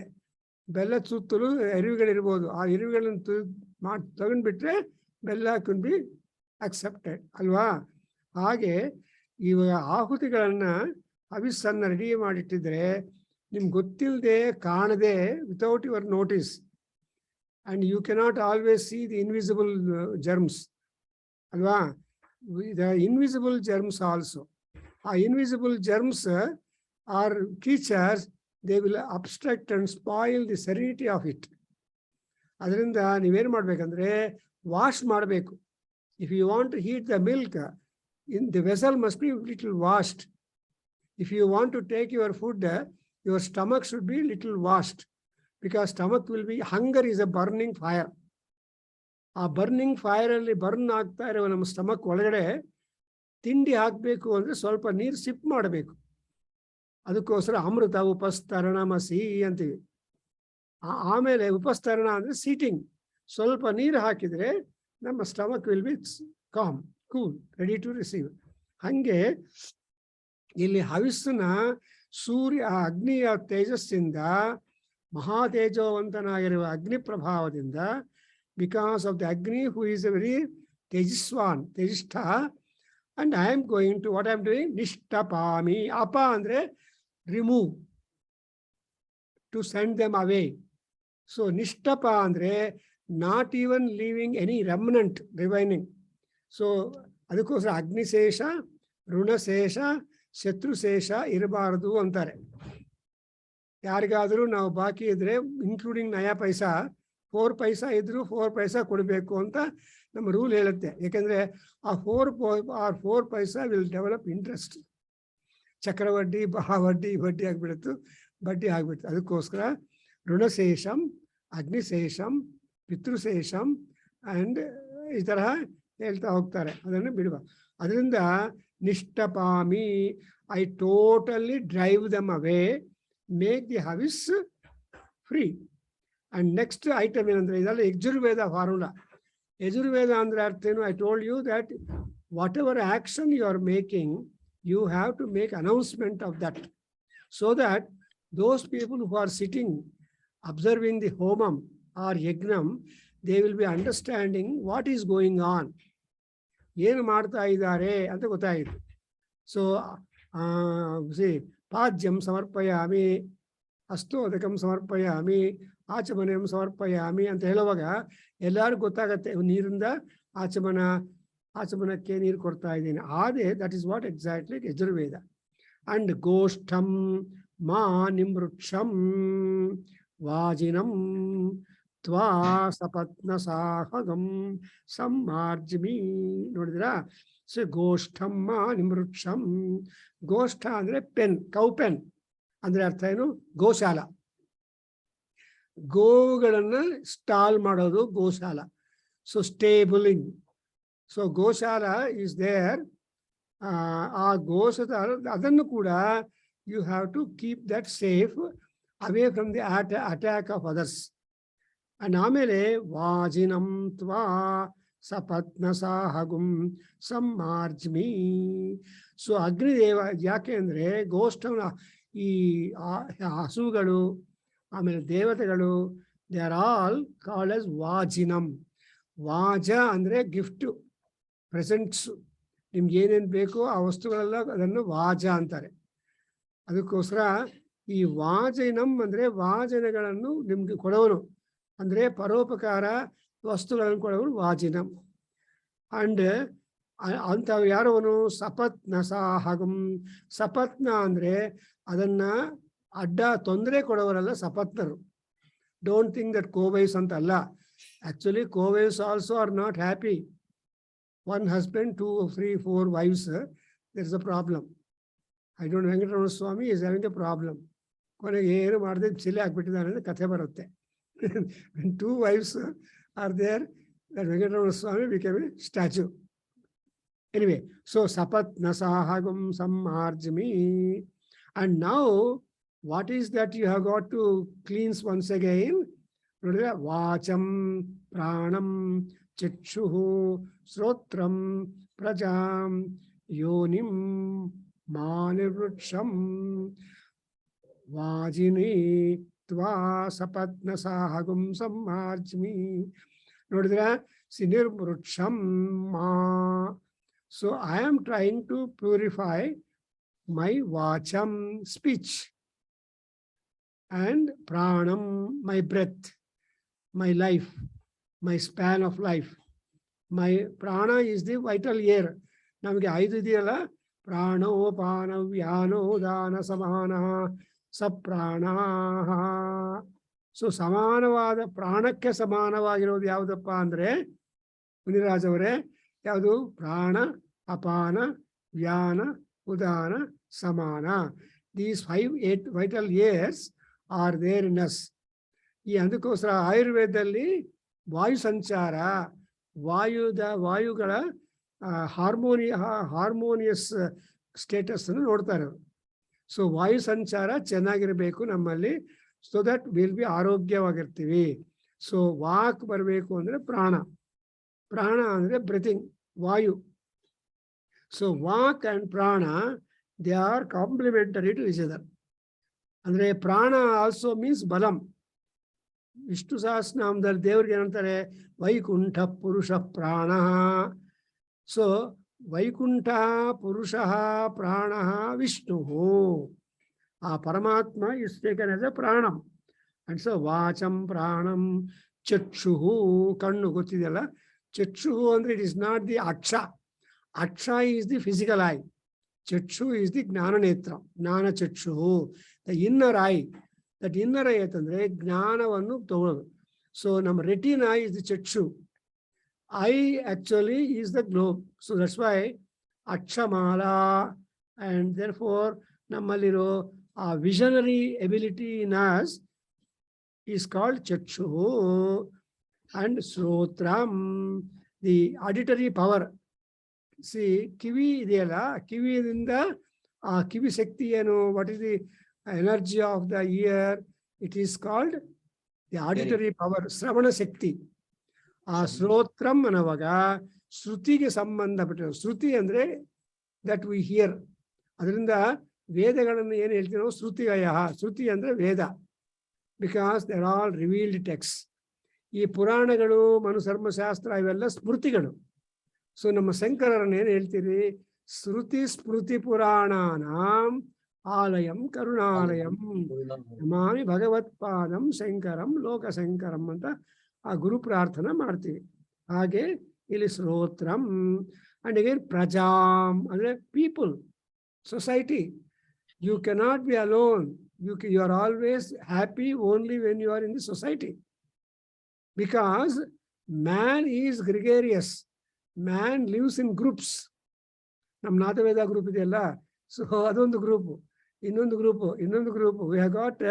ಬೆಲ್ಲದ ಸುತ್ತಲೂ ಇರುವೆಗಳಿರ್ಬೋದು. ಆ ಇರುವೆಗಳನ್ನು ತಗೊಂಡ್ಬಿಟ್ರೆ ಬೆಲ್ಲ ಕುನ್ ಬಿ ಅಕ್ಸೆಪ್ಟೆಡ್ ಅಲ್ವಾ? ಹಾಗೆ ಇವಾಗ ಆಹುತಿಗಳನ್ನ ಹವಿಸ್ಸನ್ನ ರೆಡಿ ಮಾಡಿಟ್ಟಿದ್ರೆ ನಿಮ್ಗೆ ಗೊತ್ತಿಲ್ಲದೆ ಕಾಣದೆ, without your notice, and you cannot always see the invisible germs alva, the invisible germs also. Invisible germs are creatures, they will obstruct and spoil the serenity of it. ಅದರಿಂದ ನೀವೇನು ಮಾಡ್ಬೇಕಂದ್ರೆ wash ಮಾಡಬೇಕು. If you want to heat the milk, in the vessel must be little washed. If you want to take your food, your stomach should be little washed. Because stomach will be, hunger is a burning fire. ಆ burning fire ಅಲ್ಲಿ burn ಆಗ್ತಾ ಇರೋ ನಮ್ಮ stomach ಒಳಗಡೆ ತಿಂಡಿ ಹಾಕಬೇಕು ಅಂದ್ರೆ ಸ್ವಲ್ಪ ನೀರು ಸಿಪ್ ಮಾಡಬೇಕು. ಅದಕ್ಕೋಸ್ಕರ ಅಮೃತ ಉಪಸ್ತರಣಮಸಿ ಅಂತೀವಿ. ಆಮೇಲೆ ಉಪಸ್ತರಣ ಅಂದ್ರೆ ಸೀಟಿಂಗ್. ಸ್ವಲ್ಪ ನೀರು ಹಾಕಿದ್ರೆ ನಮ್ಮ stomach will be calm, cool, ready to receive. ಹಂಗೆ ಇಲ್ಲಿ ಹವಿಸ್ಸನ್ನ ಸೂರ್ಯ ಅಗ್ನಿಯ ತೇಜಸ್ಸಿಂದ, ಮಹಾತೇಜೋವಂತನಾಗಿರುವ ಅಗ್ನಿ ಪ್ರಭಾವದಿಂದ, because of the Agni who is a very ತೇಜಸ್ವಾನ್, ತೇಜಿಷ್ಠ, and I am going to what I am doing, ನಿಷ್ಠಪಾಮಿ. ಅಪ ಅಂದ್ರೆ remove, to send them away. So ನಿಷ್ಠಪ ಅಂದ್ರೆ not even leaving any remnant remaining. So ಅದಕ್ಕೋಸ್ಕರ ಅಗ್ನಿಶೇಷ, ಋಣಶೇಷ, ಶತ್ರುಶೇಷ ಇರಬಾರದು ಅಂತಾರೆ. ಯಾರಿಗಾದರೂ ನಾವು ಬಾಕಿ ಇದ್ರೆ, ಇನ್ಕ್ಲೂಡಿಂಗ್ ನಯಾ ಪೈಸಾ, 4 ಪೈಸಾ ಇದ್ರು 4 ಪೈಸಾ ಕೊಡಬೇಕು ಅಂತ ನಮ್ಮ ರೂಲ್ ಹೇಳುತ್ತೆ. ಯಾಕೆಂದ್ರೆ ಆ 4 ಪೈಸಾ ವಿಲ್ ಡೆವಲಪ್ ಇಂಟ್ರೆಸ್ಟ್. ಚಕ್ರವಡ್ಡಿ, ಬಡ್ಡಿ ಆಗ್ಬಿಡುತ್ತು, ಬಡ್ಡಿ ಆಗ್ಬಿಡುತ್ತೆ. ಅದಕ್ಕೋಸ್ಕರ ಋಣಶೇಷಂ, ಅಗ್ನಿಶೇಷಂ, ಪಿತೃಶೇಷಂ ಅಂಡ್ ಈ ತರಹ ಹೇಳ್ತಾ ಹೋಗ್ತಾರೆ. ಅದನ್ನು ಬಿಡುವ. ಅದರಿಂದ ನಿಷ್ಠಪಾಮಿ, I totally drive them away, make the ಹವಿಸ್ ಫ್ರೀ. ಅಂಡ್ ನೆಕ್ಸ್ಟ್ ಐಟಮ್ ಏನಂದ್ರೆ, ಇದೆಲ್ಲ ಯಜುರ್ವೇದ ಫಾರ್ಮುಲಾ. ಯಜುರ್ವೇದ ಅಂದ್ರೆ ಅರ್ಥ ಏನು? I told you that whatever action you are making, you have to make announcement of that, so that those people who are sitting observing the homam or yagnam, they will be understanding what is going on, ಏನು ಮಾಡ್ತಾ ಇದ್ದಾರೆ ಅಂತ ಗೊತ್ತಾಯಿತು. So ಪಾದ್ಯಂ ಸಮರ್ಪಯಾಮಿ, ಅಸ್ತೋದಕಂ ಸಮರ್ಪಯಾಮಿ, ಆಚಮನಂ ಸಮರ್ಪಯಾಮಿ ಅಂತ ಹೇಳುವಾಗ ಎಲ್ಲರಿಗೂ ಗೊತ್ತಾಗತ್ತೆ, ನೀರಿಂದ ಆಚಮನಕ್ಕೆ ನೀರು ಕೊಡ್ತಾ ಇದ್ದೀನಿ. ಆದ್ರೆ that is what exactly Yajurveda. And ಗೋಷ್ಠಂ ಮಾ ನಿಮೃಕ್ಷಂ ವಾಜಿನಂ ತ್ವಾ ಸಪತ್ನ ಸಾಹಗಂ ಸಮ್ಮಾರ್ಜ್ಮಿ. ನೋಡಿದ್ರಾ? ಸೊ ಗೋಷ್ಠಂ ಮಾ ನಿಮೃಕ್ಷಂ. ಗೋಷ್ಠ ಅಂದ್ರೆ ಪೆನ್, ಕೌ ಪೆನ್ ಅಂದ್ರೆ ಅರ್ಥ ಏನು? ಗೋಶಾಲ. ಗೋವುಗಳನ್ನ ಸ್ಟಾಲ್ ಮಾಡೋದು ಗೋಶಾಲ. So stabling. ಸೊ ಗೋಶಾಲ ಈಸ್ ದೇರ್. ಆ ಗೋಶಾಲ ಅದನ್ನು ಕೂಡ you have to keep that safe away from the attack of others. And ಆಮೇಲೆ ವಾಜಿನಂ ತ್ವಾ ಸಪತ್ನ ಸಾಹಗುಂ ಸಮ್ಮಾರ್ಜ್ಮಿ. ಸೊ ಅಗ್ನಿದೇವ ಯಾಕೆ ಅಂದ್ರೆ ಗೋಷ್ಠನ ಈ ಹಸುಗಳು ಆಮೇಲೆ ದೇವತೆಗಳು, they are all called as ವಾಜಿನಂ. ವಾಜ ಅಂದ್ರೆ ಗಿಫ್ಟ್, ಪ್ರೆಸೆಂಟ್ಸ್. ನಿಮ್ಗೆ ಏನೇನು ಬೇಕೋ ಆ ವಸ್ತುಗಳೆಲ್ಲ ಅದನ್ನು ವಾಜ ಅಂತಾರೆ. ಅದಕ್ಕೋಸ್ಕರ ಈ ವಾಜಿನಂ ಅಂದ್ರೆ ವಾಜನಗಳನ್ನು ನಿಮ್ಗೆ ಕೊಡೋನು, ಅಂದ್ರೆ ಪರೋಪಕಾರ ವಸ್ತುಗಳನ್ನು ಕೊಡೋನು ವಾಜಿನಂ. ಅಂಡ್ ಅಂಥವು ಯಾರವನು? ಸಪತ್ನ ಸಾಹಗಂ. ಸಪತ್ನ ಅಂದ್ರೆ ಅದನ್ನ ಅಡ್ಡ ತೊಂದರೆ ಕೊಡೋವರಲ್ಲ ಸಪತ್ನರು. ಡೋಂಟ್ ಥಿಂಕ್ ದಟ್ ಕೋವೈಸ್ ಅಂತ ಅಲ್ಲ. Actually, coways also are not happy. One husband, 2, 3, 4 wives, there is a problem. I don't know, Venkatramana Swami is having a problem. ಕೊನೆಗೆ ಏನು ಮಾಡದೆ ಶಿಲೆ ಹಾಕ್ಬಿಟ್ಟಿದ್ದಾನೆ ಅಂತ ಕಥೆ ಬರುತ್ತೆ. When 2 wives are there, that Venkatramana Swami became a statue. Anyway, so sapatna sahagam sammarjami. And now, what is that you have got to cleanse once again? Vacham, pranam, chakshuhu, srotram, prajam, yonim, manivrusham, vajini, tva sapatna sahagam sammarjami. Nodidra, sinirvrusham ma. So I am trying to purify my vacham, speech, and pranam, my breath, my life, my span of life. My prana is the vital air. Namage 5 ideyalla, prano, pana, vyano, dana, samana, sapranaha. So samanavada, pranakke samanavagirodu yavudappa andre, Muniraj avare, yavadu prana, apana, vyana, udana, samana. These 8 vital airs are there in us. ಈ ಅದಕ್ಕೋಸ್ಕರ ಆಯುರ್ವೇದದಲ್ಲಿ ವಾಯು ಸಂಚಾರ, ವಾಯುಗಳ harmonious status ಅನ್ನು ನೋಡ್ತಾರೆ. So ವಾಯು ಸಂಚಾರ ಚೆನ್ನಾಗಿರ್ಬೇಕು ನಮ್ಮಲ್ಲಿ, so that will be ಆರೋಗ್ಯವಾಗಿರ್ತೀವಿ. ಸೊ ವಾಕ್ ಬರಬೇಕು ಅಂದ್ರೆ ಪ್ರಾಣ ಅಂದ್ರೆ ಬ್ರೀತಿಂಗ್, ವಾಯು. ಸೊ ವಾಕ್ ಅಂಡ್ ಪ್ರಾಣ, they are complementary to each other. ಅಂದ್ರೆ ಪ್ರಾಣ ಆಲ್ಸೋ ಮೀನ್ಸ್ ಬಲಂ. ವಿಷ್ಣು ಸಹಸ್ರನಾಮದಲ್ಲಿ ದೇವ್ರಿಗೆ ಏನಂತಾರೆ? ವೈಕುಂಠ ಪುರುಷ ಪ್ರಾಣ. ಸೊ ವೈಕುಂಠ ಪುರುಷ ಪ್ರಾಣ ವಿಷ್ಣು. ಆ ಪರಮಾತ್ಮ ಇಸ್ ಟೇಕನ್ ಆಸ್ ಎ ಪ್ರಾಣಂ. ಅಂಡ್ ಸೊ ವಾಚಂ ಪ್ರಾಣಂ, ಚಕ್ಷುಹು, ಕಣ್ಣು ಗೊತ್ತಿದೆಯಲ್ಲ. ಚಕ್ಷುಹು ಅಂದ್ರೆ ಇಟ್ ಇಸ್ ನಾಟ್ ದಿ ಅಕ್ಷ. ಅಕ್ಷ ಈಸ್ ದಿ ಫಿಸಿಕಲ್ ಐ. ಚಕ್ಷು ಈಸ್ ದಿ ಜ್ಞಾನ ನೇತ್ರ, ಜ್ಞಾನ ಚಕ್ಷುಹು, the inner eye. That inner eye ಅಂತಂದ್ರೆ ಜ್ಞಾನವನ್ನು ತಗೊಳ್ಳೋದು. ಸೊ ನಮ್ಮ ರೆಟಿನಾ ಇಸ್ ದಿ ಚಕ್ಷು. Eye actually is the globe. So that's why ಅಕ್ಷಮಾಲಾ ಅಂಡ್ ದೇರ್ ಫೋರ್ ನಮ್ಮಲ್ಲಿರೋ ಆ visionary ability in us is called ಚಕ್ಷುಹು. ಅಂಡ್ ಶ್ರೋತ್ರಂ, ದಿ ಆಡಿಟರಿ ಪವರ್. ಸಿ ಕಿವಿ ಇದೆಯಲ್ಲ, ಕಿವಿಯಿಂದ ಆ ಕಿವಿ ಶಕ್ತಿ ಏನು? What is the energy of the ear? It is called the auditory power, ಶ್ರವಣ ಶಕ್ತಿ. ಆ ಶ್ರೋತ್ರಂ ಅನ್ನುವಾಗ ಶ್ರುತಿಗೆ ಸಂಬಂಧಪಟ್ಟ, ಶ್ರುತಿ ಅಂದ್ರೆ ದಟ್ ವಿ ಹಿಯರ್. ಅದರಿಂದ ವೇದಗಳನ್ನು ಏನು ಹೇಳ್ತೀವಿ ನಾವು? ಶ್ರುತಿಗಯ. ಶ್ರುತಿ ಅಂದ್ರೆ ವೇದ, because they are all revealed text. ಈ ಪುರಾಣಗಳು, ಮನುಧರ್ಮಶಾಸ್ತ್ರ ಇವೆಲ್ಲ ಸ್ಮೃತಿಗಳು. ಸೊ ನಮ್ಮ ಶಂಕರರನ್ನು ಏನು ಹೇಳ್ತೀರಿ? ಶ್ರುತಿ ಸ್ಮೃತಿ ಪುರಾಣಾನಾಂ ಆಲಯಂ ಕರುಣಾಲಯಂ ನಮಾಮಿ ಭಗವತ್ಪಾದಂ ಶಂಕರಂ ಲೋಕಶಂಕರಂ ಅಂತ ಆ ಗುರು ಪ್ರಾರ್ಥನಾ ಮಾಡ್ತೀವಿ. ಹಾಗೆ ಇಲ್ಲಿ ಶ್ರೋತ್ರಂ. ಅಂಡ್ ಅಗೇನ್ ಪ್ರಜಾಂ ಅಂದ್ರೆ people, society. You cannot be alone. You are always happy only when you are in the society, because man is gregarious. Man lives in groups. ನಮ್ಮ ನಾಥವೇದ ಗ್ರೂಪ್ ಇದೆಯಲ್ಲ, ಸೊ ಅದೊಂದು ಗ್ರೂಪು, ಇನ್ನೊಂದು ಗ್ರೂಪು, ಇನ್ನೊಂದು group. We have got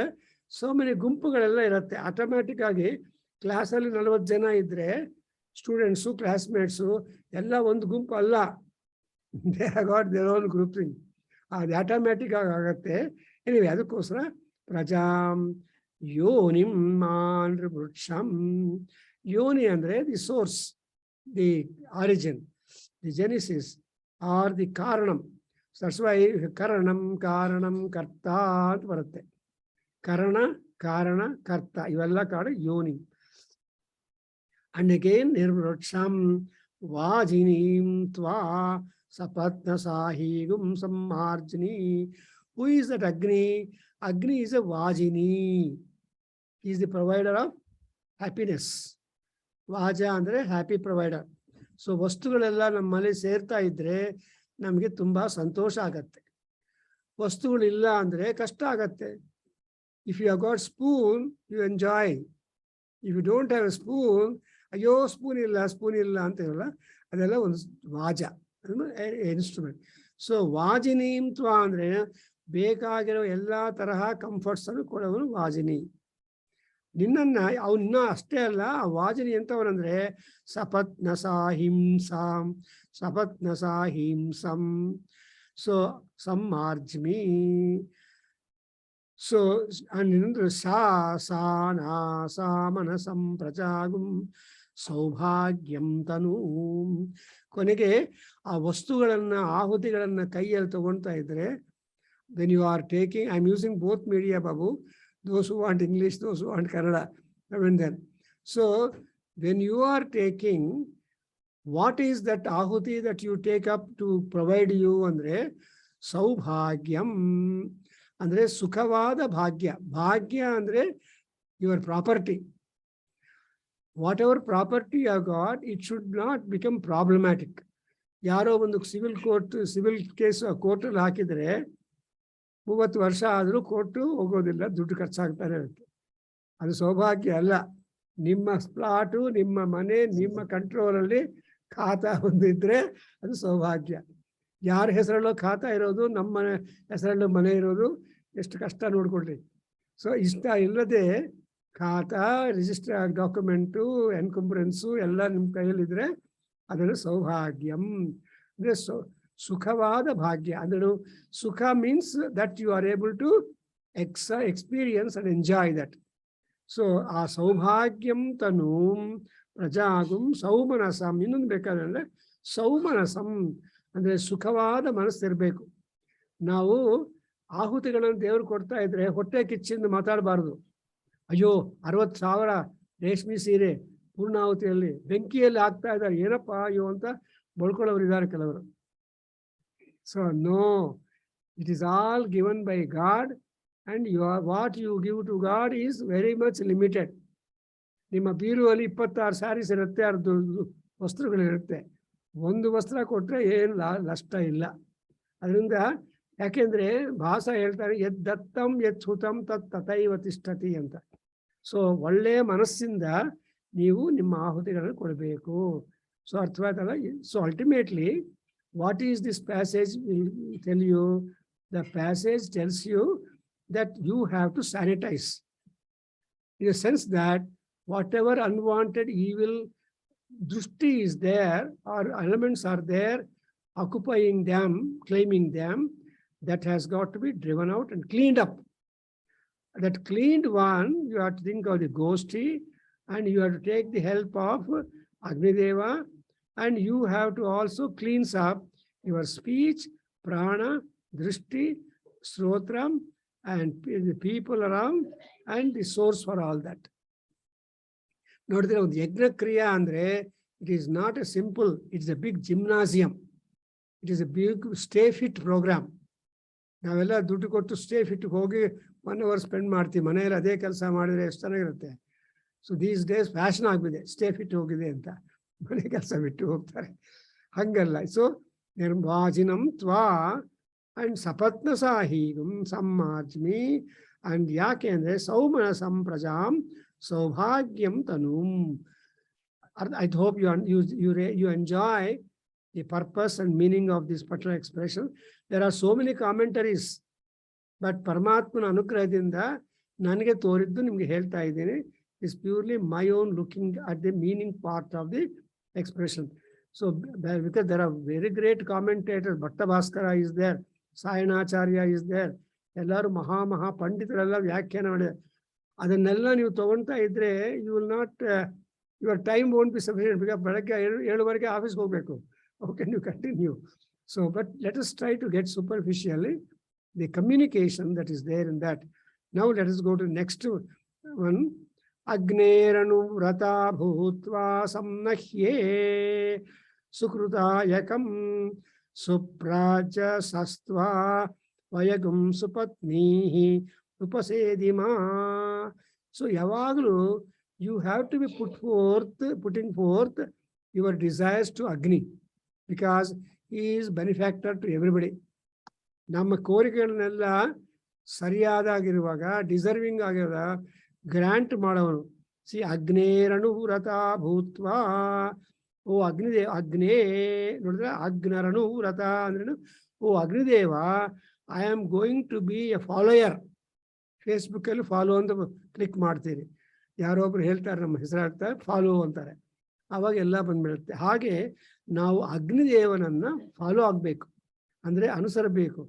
so many ಗುಂಪುಗಳೆಲ್ಲ ಇರುತ್ತೆ. Automatic ಆಗಿ ಕ್ಲಾಸಲ್ಲಿ 40 ಜನ ಇದ್ರೆ ಸ್ಟೂಡೆಂಟ್ಸು, ಕ್ಲಾಸ್ಮೇಟ್ಸು ಎಲ್ಲ ಒಂದು ಗುಂಪು ಅಲ್ಲ. They have got their own grouping. ಅದು ಆಟೋಮ್ಯಾಟಿಕ್ ಆಗಿ ಆಗುತ್ತೆ. ಎನಿವೆ, ಅದಕ್ಕೋಸ್ಕರ ಪ್ರಜಾಂ ಯೋನಿಂ ಮಾನ್ ವೃಕ್ಷಂ. ಯೋನಿ ಅಂದ್ರೆ the source, the origin, the genesis or the ಕಾರಣಂ. That's why karanam, karanam, karta ಅಂತ ಬರುತ್ತೆ. ಕರಣ, ಕಾರಣ, ಕರ್ತ ಇವೆಲ್ಲ ಕಾರಣ ಯೋನಿ. And again, ನಿರ್ವೃಕ್ಷಂ ವಾಜಿನೀಂ ತ್ವಾ ಸಪತ್ನ ಸಾಹೀಗುಂ ಸಂಮಾರ್ಜನಿ. Who is that Agni? Agni is a Vajini. He is the provider of happiness. Vaja ಅಂದ್ರೆ happy provider. ಸೊ ವಸ್ತುಗಳೆಲ್ಲ ನಮ್ಮಲ್ಲಿ ಸೇರ್ತಾ ಇದ್ರೆ ನಮಗೆ ತುಂಬಾ ಸಂತೋಷ ಆಗತ್ತೆ. ವಸ್ತುಗಳಿಲ್ಲ ಅಂದ್ರೆ ಕಷ್ಟ ಆಗತ್ತೆ. If you have got spoon, you enjoy. If you don't have a spoon, ಅಯ್ಯೋ ಸ್ಪೂನ್ ಇಲ್ಲ ಅಂತ ಹೇಳಲ್ಲ. ಅದೆಲ್ಲ ಒಂದು ವಾಜ, ಇನ್ಸ್ಟ್ರೂಮೆಂಟ್. ಸೊ ವಾಜಿನೀಂತ್ವ ಅಂದ್ರೆ ಬೇಕಾಗಿರೋ ಎಲ್ಲಾ ತರಹ ಕಂಫರ್ಟ್ಸ್ ಅನ್ನು ಕೊಡೋನು ವಾಜಿನಿ. ನಿನ್ನನ್ನ ಅವನ್ನ ಅಷ್ಟೇ ಅಲ್ಲ, ಆ ವಾಜಿನಿ ಎಂತವನಂದ್ರೆ ಸಪತ್ನಸಾಹಿಂಸಾಂ ಸಪತ್ನಸಾಹಿಂಸಂ ಸೊ ಸಮ್ಮಾರ್ಜ್ಮಿ. ಸೊ ಅಂದ್ರೆ ಸಾ ಮನಸಂ ಪ್ರಜಾಗುಂ ಸೌಭಾಗ್ಯಂ ತನು. ಕೊನೆಗೆ ಆ ವಸ್ತುಗಳನ್ನ ಆಹುತಿಗಳನ್ನ ಕೈಯಲ್ಲಿ ತಗೊಳ್ತಾ ಇದ್ರೆ, when you are taking, I'm using both media, Babu, those who want English, those who want Kannada, and then. So when you are taking, what is that ahuti that you take up to provide you andre saubhagyam andre sukhavada bhagya. Bhagya andre your property. Whatever property you have got, it should not become problematic. ಯಾರೋ ಒಂದು civil case ಕೋರ್ಟಲ್ಲಿ ಹಾಕಿದ್ರೆ 30 ವರ್ಷ ಆದರೂ court ಹೋಗೋದಿಲ್ಲ, ದುಡ್ಡು ಖರ್ಚಾಗ್ತಾನೆ ಇರುತ್ತೆ. ಅದು ಸೌಭಾಗ್ಯ ಅಲ್ಲ. ನಿಮ್ಮ ಪ್ಲಾಟು, ನಿಮ್ಮ ಮನೆ, ನಿಮ್ಮ ಕಂಟ್ರೋಲಲ್ಲಿ ಖಾತಾ ಹೊಂದಿದ್ರೆ ಅದು ಸೌಭಾಗ್ಯ. ಯಾರ ಹೆಸರಲ್ಲೋ ಖಾತಾ ಇರೋದು, ನಮ್ಮ ಹೆಸರಲ್ಲೂ ಮನೆ ಇರೋದು, ಎಷ್ಟು ಕಷ್ಟ ನೋಡ್ಕೊಡ್ರಿ. ಸೊ ಇಷ್ಟ ಇಲ್ಲದೆ ಖಾತಾ, ರಿಜಿಸ್ಟರ್ ಡಾಕ್ಯುಮೆಂಟು, ಎನ್ಕಂಬ್ರೆನ್ಸು ಎಲ್ಲ ನಿಮ್ಮ ಕೈಯಲ್ಲಿದ್ರೆ ಅದನ್ನು ಸೌಭಾಗ್ಯಂ ಅಂದರೆ ಸುಖವಾದ ಭಾಗ್ಯ. ಅಂದ್ರೆ ಸುಖ means that you are able to experience and enjoy that. So ಆ ಸೌಭಾಗ್ಯಂ ತನು ಪ್ರಜಾಗುಂ ಸೌಮನಸಂ. ಇನ್ನೊಂದು ಬೇಕಾದ್ರೆ ಸೌಮನಸಂ ಅಂದ್ರೆ ಸುಖವಾದ ಮನಸ್ಸಿರ್ಬೇಕು. ನಾವು ಆಹುತಿಗಳನ್ನು ದೇವ್ರು ಕೊಡ್ತಾ ಇದ್ರೆ ಹೊಟ್ಟೆ ಕಿಚ್ಚಿಂದ ಮಾತಾಡಬಾರ್ದು. ಅಯ್ಯೋ 60,000 ರೇಷ್ಮೆ ಸೀರೆ ಪೂರ್ಣಾಹುತಿಯಲ್ಲಿ ಬೆಂಕಿಯಲ್ಲಿ ಹಾಕ್ತಾ ಇದ್ದಾರೆ, ಏನಪ್ಪ ಅಯ್ಯೋ ಅಂತ ಬಳ್ಕೊಳ್ಳೋರು ಇದ್ದಾರೆ ಕೆಲವರು. So no, it is all given by God, and what you give to God is very much limited. ನಿಮ್ಮ ಬೀರುವಲ್ಲಿ 26 ಸ್ಯಾರೀಸ್ ಇರುತ್ತೆ, 6 ವಸ್ತ್ರಗಳಿರುತ್ತೆ. ಒಂದು ವಸ್ತ್ರ ಕೊಟ್ಟರೆ ಏನು ನಷ್ಟ ಇಲ್ಲ. ಅದರಿಂದ ಯಾಕೆಂದ್ರೆ ಭಾಸ ಹೇಳ್ತಾರೆ ಯದ್ ದತ್ತಂ ಯತ್ ಸುತಂ ತತ್ ತಥೈವ ತಿಷ್ಠತಿ ಅಂತ. ಸೊ ಒಳ್ಳೆಯ ಮನಸ್ಸಿಂದ ನೀವು ನಿಮ್ಮ ಆಹುತಿಗಳನ್ನು ಕೊಡಬೇಕು. ಸೊ ಅರ್ಥವಾಯ್ತಲ್ಲ. So ultimately what is this passage will tell you? The passage tells you that you have to sanitize, in the sense that whatever unwanted evil drushti is there, or elements are there occupying them, claiming them, that has got to be driven out and cleaned up. That cleaned one, you have to think of the goshti, and you have to take the help of Agnideva, and you have to also cleanse up your speech, prana, drishti, srotram, and the people around, and the source for all that. ನೋಡಿದ್ರೆ ಒಂದು ಯಜ್ಞ ಕ್ರಿಯಾ ಅಂದ್ರೆ it is not a simple, it is a big gymnasium. It is a big stay fit program. ನಾವೆಲ್ಲ ದುಡ್ಡು ಕೊಟ್ಟು stay fit ಹೋಗಿ 1 hour spend ಮಾಡ್ತೀವಿ, ಮನೆಯಲ್ಲಿ ಅದೇ ಕೆಲಸ ಮಾಡಿದ್ರೆ ಎಷ್ಟು ಚೆನ್ನಾಗಿರುತ್ತೆ. ಸೊ ದೀಸ್ ಡೇಸ್ ಫ್ಯಾಷನ್ ಆಗಿದೆ, ಸ್ಟೇ ಫಿಟ್ ಹೋಗಿದೆ ಅಂತ ಮನೆ ಕೆಲಸ ಬಿಟ್ಟು ಹೋಗ್ತಾರೆ. ಹಂಗಲ್ಲ. ಸೊ ನಿರ್ವಾಜಿನಂ ತ್ವಾ ಅಂಡ್ ಸಪತ್ನಸಾಹೀಗಂ ಸಮ್ಮಾರ್ಜ್ಮಿ. ಅಂಡ್ ಯಾಕೆ ಅಂದ್ರೆ ಸೌಮನಸಂ ಪ್ರಜಾಂ ಸೌಭಾಗ್ಯಂ ತನುಂ. I hope you enjoy the purpose and meaning of this particular expression. There are so many commentaries, but Paramatmana ಅನುಗ್ರಹದಿಂದ ನನಗೆ ತೋರಿದ್ದು ನಿಮಗೆ ಹೇಳ್ತಾ ಇದ್ದೀನಿ. It's purely my own looking at the meaning part of the expression. So because there are very great commentators, Bhatta Bhaskara is there, Sayanacharya is there, ಎಲ್ಲರೂ ಮಹಾ ಪಂಡಿತರೆಲ್ಲ ವ್ಯಾಖ್ಯಾನ ಮಾಡಿದ್ದಾರೆ. ಅದನ್ನೆಲ್ಲ ನೀವು ತಗೊಳ್ತಾ ಇದ್ರೆ you will not, your time won't be sufficient, because ಬೆಳಗ್ಗೆ 7:00 ಆಫೀಸ್ಗೆ ಹೋಗ್ಬೇಕು. How can you continue? So, but let us try to get superficially the communication that is there in that. Now let us go to next one. Agneranu vrata bhutva samnahye sukhrutayakam supraja sastva vayagum supatnihi upasedima. So yavaglu you have to be putting forth your desires to Agni, because he is benefactor to everybody. ನಮ್ಮ ಕೋರಿಕೆಗಳನ್ನೆಲ್ಲ ಸರಿಯಾದಾಗಿರುವಾಗ, deserving ಆಗಿರುವಾಗ grant ಮಾಡೋನು. See ಅಗ್ನೇರಣು ವ್ರತ ಭೂತ್ವಾ ಓ ಅಗ್ನಿದೇವ, ಅಗ್ನೇ ನೋಡಿದ್ರೆ ಅಗ್ನರನು ವ್ರತ ಅಂದ್ರೇನು, ಓ Agnideva, I am going to be a follower. ಫೇಸ್ಬುಕ್ಕಲ್ಲಿ ಫಾಲೋ ಅಂತ ಕ್ಲಿಕ್ ಮಾಡ್ತೀರಿ, ಯಾರೊಬ್ರು ಹೇಳ್ತಾರೆ ನಮ್ಮ ಹೆಸರಾಗ್ತಾ ಫಾಲೋ ಅಂತಾರೆ, ಅವಾಗ ಎಲ್ಲ ಬಂದ್ಬಿಡುತ್ತೆ. ಹಾಗೆ ನಾವು ಅಗ್ನಿದೇವನನ್ನ ಫಾಲೋ ಆಗಬೇಕು, ಅಂದರೆ ಅನುಸರಿಸಬೇಕು.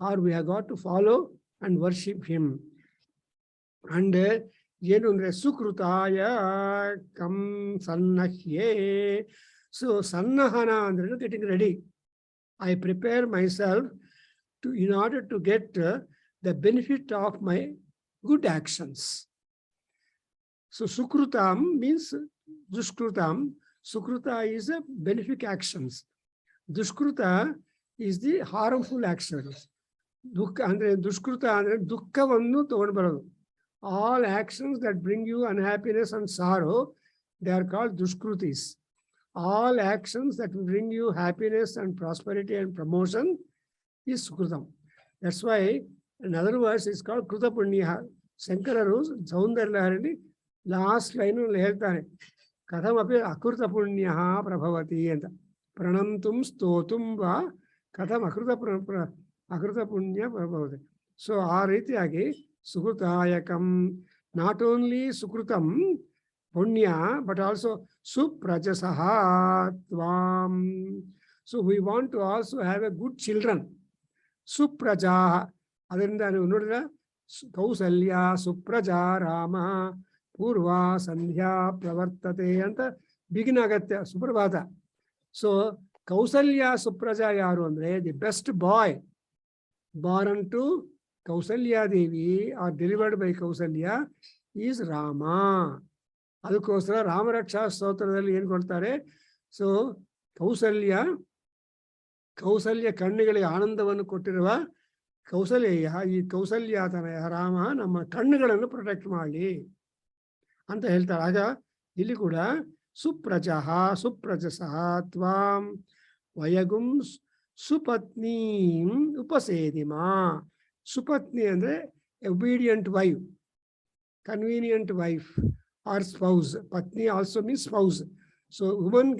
Are we have got to follow and worship him. And ಏನು ಅಂದರೆ ಸುಕೃತಾಯ ಕಂ ಸನ್ನಹ್ಯೇ. ಸೊ ಸನ್ನಹನ ಅಂದ್ರೆ getting ready. I prepare my self to in order to get the benefit of my good actions. So sukrutam means duskrutam. Sukruta is a benefic actions. Duskruta is the harmful actions. Dukka andre duskruta andre dukkavannu ತಗೊಂಡು ಬರೋದು. All actions that bring you unhappiness and sorrow, they are called duskrutis. All actions that will bring you happiness and prosperity and promotion is sukrutam. That's why in other words it's called kruta punya. Shankararu ಸೌಂದರ್ಯಲಹರಿಯಲ್ಲಿ last line ಹೇಳ್ತಾನೆ, ಕಥಮಪಿ ಅಕೃತ ಪುಣ್ಯ ಪ್ರಭವತಿ ಅಂತ. ಪ್ರಣಂತುಂ ಸ್ತೋತುಂ ವಾ ಕಥಂ ಅಕೃತ ಪುಣ್ಯ ಪ್ರಭವತಿ. So ಆ ರೀತಿಯಾಗಿ ಸುಕೃತಾಯಕಂ, ನಾಟ್ ಓನ್ಲಿ ಸುಕೃತಂ ಪುಣ್ಯ ಬಟ್ ಆಲ್ಸೋ ಸುಪ್ರಜಸಃ ತ್ವಾಂ. So we want to also have a good children. ಸುಪ್ರಜಾ, ಅದರಿಂದ ನೀವು ನೋಡಿದ್ರೆ ಕೌಸಲ್ಯ ಸುಪ್ರಜಾ ರಾಮ ಪೂರ್ವ ಸಂಧ್ಯಾ ಪ್ರವರ್ತತೆ ಅಂತ ಬಿಗಿನ್ ಆಗತ್ತೆ ಸುಪ್ರಭಾತ. ಸೊ ಕೌಸಲ್ಯ ಸುಪ್ರಜಾ ಯಾರು ಅಂದ್ರೆ the best boy born to Kausalyadevi or delivered by Kausalya is Rama. ಅದಕ್ಕೋಸ್ಕರ ರಾಮರಕ್ಷಾ ಸ್ತೋತ್ರದಲ್ಲಿ ಏನ್ ಕೊಡ್ತಾರೆ, ಸೊ ಕೌಸಲ್ಯ ಕಣ್ಣುಗಳಿಗೆ ಆನಂದವನ್ನು ಕೊಟ್ಟಿರುವ ಕೌಸಲ್ಯ, ಈ ಕೌಸಲ್ಯಾತನಯ ರಾಮ ನಮ್ಮ ಕಣ್ಣುಗಳನ್ನು ಪ್ರೊಟೆಕ್ಟ್ ಮಾಡಲಿ ಅಂತ ಹೇಳ್ತಾರೆ. ಆಗ ಇಲ್ಲಿ ಕೂಡ ಸುಪ್ರಜಸಃ ತ್ವಾಂ ವಯಗುಂ ಸುಪತ್ನೀಂ ಉಪಸೇದಿಮ. ಸುಪತ್ನಿ ಅಂದ್ರೆ obedient wife, convenient wife or spouse. ಪತ್ನಿ also means spouse. So woman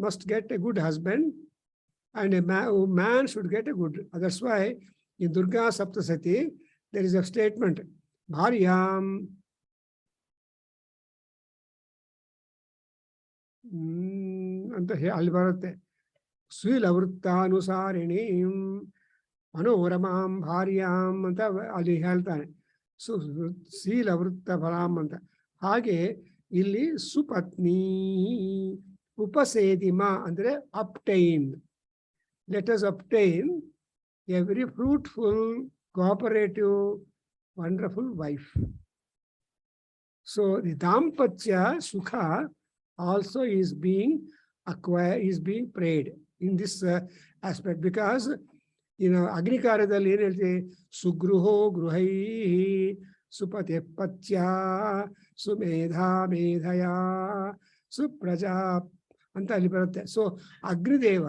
must get a good husband and a man should get a good. That's why in Durga Saptasati there is a statement, Bharyam ಅಂತ ಅಲ್ಲಿ ಬರುತ್ತೆ, ಶ್ರೀಲವೃತ್ತಾನುಸಾರಿಣೀಂ ಮನೋರಮಾಂ ಭಾರ್ಯಾಂ ಅಂತ ಅಲ್ಲಿ ಹೇಳ್ತಾನೆ. So ಶ್ರೀಲವೃತ್ತ ಫಲಾಂ ಅಂತ. ಹಾಗೆ ಇಲ್ಲಿ ಸುಪತ್ನಿ ಉಪಸೇದಿಮ ಅಂದ್ರೆ obtain. Let us obtain a very fruitful, cooperative, wonderful wife. So the dampatya sukha also is being acquired, is being prayed in this aspect, because ಅಗ್ನಿಕಾರ್ಯದಲ್ಲಿ ಏನ್ ಹೇಳ್ತೀವಿ, ಸುಗೃಹೋ ಗೃಹೈಹಿ ಸುಪತೆ ಪತ್ಯ ಸುಮೇಧಾ ಮೇಧಯ ಸುಪ್ರಜಾ ಅಂತ ಅಲ್ಲಿ ಬರುತ್ತೆ. So Agnideva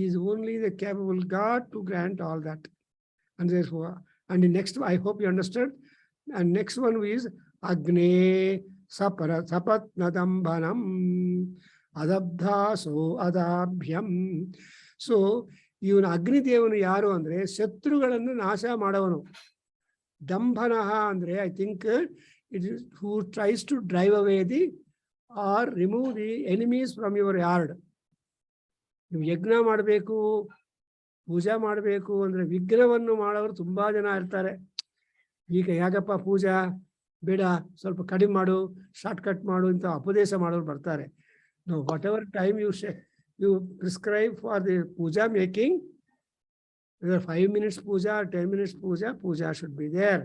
is only the capable God to grant all that. And therefore, and the next, I hope you understood. And next one is Agne sapatnadambanam adabdhaso adabhyam. So, ಇವನು ಅಗ್ನಿದೇವನು ಯಾರು ಅಂದ್ರೆ ಶತ್ರುಗಳನ್ನು ನಾಶ ಮಾಡವನು. ದಂಭನಃ ಅಂದ್ರೆ I think it is who tries to drive away the or remove the enemies from your yard. ನೀವು ಯಜ್ಞ ಮಾಡಬೇಕು, ಪೂಜಾ ಮಾಡಬೇಕು ಅಂದ್ರೆ ವಿಘ್ನವನ್ನು ಮಾಡೋರು ತುಂಬಾ ಜನ ಇರ್ತಾರೆ. ಈಗ ಯಾಕಪ್ಪ ಪೂಜಾ ಬೇಡ, ಸ್ವಲ್ಪ ಕಡಿಮೆ ಮಾಡು, ಶಾರ್ಟ್ ಕಟ್ ಮಾಡು ಅಂತ ಉಪದೇಶ ಮಾಡೋರು ಬರ್ತಾರೆ. No, whatever time you prescribe for the puja making, 5 minutes puja, 10 minutes puja should be there.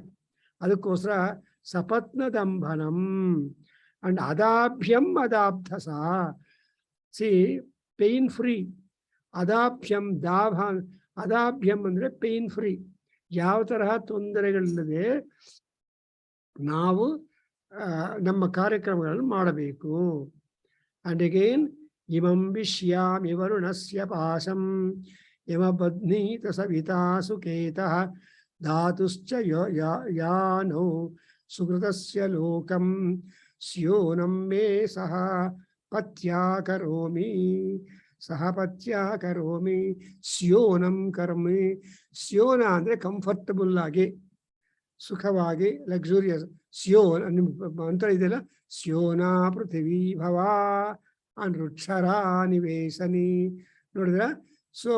ಅದಕ್ಕೋಸ್ಕರ ಸಪತ್ನದಂಭನಂ ಅಂಡ್ ಅದಾಭ್ಯಂ ಅದಾಬ್ಧಸ. See pain free. ಅದಾಭ್ಯಂ ಅದಾಭ್ಯಂ ಅಂದ್ರೆ ಪೇನ್ ಫ್ರೀ. ಯಾವ ತರಹ ತೊಂದರೆಗಳಿಲ್ಲದೆ ನಾವು ನಮ್ಮ ಕಾರ್ಯಕ್ರಮಗಳನ್ನು ಮಾಡಬೇಕು. ಅಂಡ್ ಅಗೇನ್ ಇಮಂ ವಿಶ್ಯಾಮಿ ವರುಣಸ್ಯ ಪಾಶಂ ಯಮಬಧ್ನೀತ ಸವಿತಾ ಸುಕೇತಃ ಧಾತುಶ್ಚ ಯಾನೋ ಸುಕೃತಸ್ಯ ಲೋಕಂ ಸ್ಯೋನಂ ಮೇ ಸಹ ಪತ್ಯಾ ಕರೋಮಿ ಸಹ ಪತ್ಯಾ ಕರೋಮಿ ಸ್ಯೋನಂ ಕರ್ಮಿ. ಸ್ಯೋನ ಅಂದ್ರೆ ಕಂಫರ್ಟಬಲ್ ಆಗಿ, ಸುಖವಾಗಿ, ಲಕ್ಸುರಿಯಸ್. ಸ್ಯೋನ್ ನಿಮ್ಮ ಮಂತ್ರ ಇದೆಯಲ್ಲ, ಸ್ಯೋನ ಪೃಥಿವೀ ಭವ ಅನೃಕ್ಷರ ನಿವೇಶನಿ. ನೋಡಿದ್ರ? So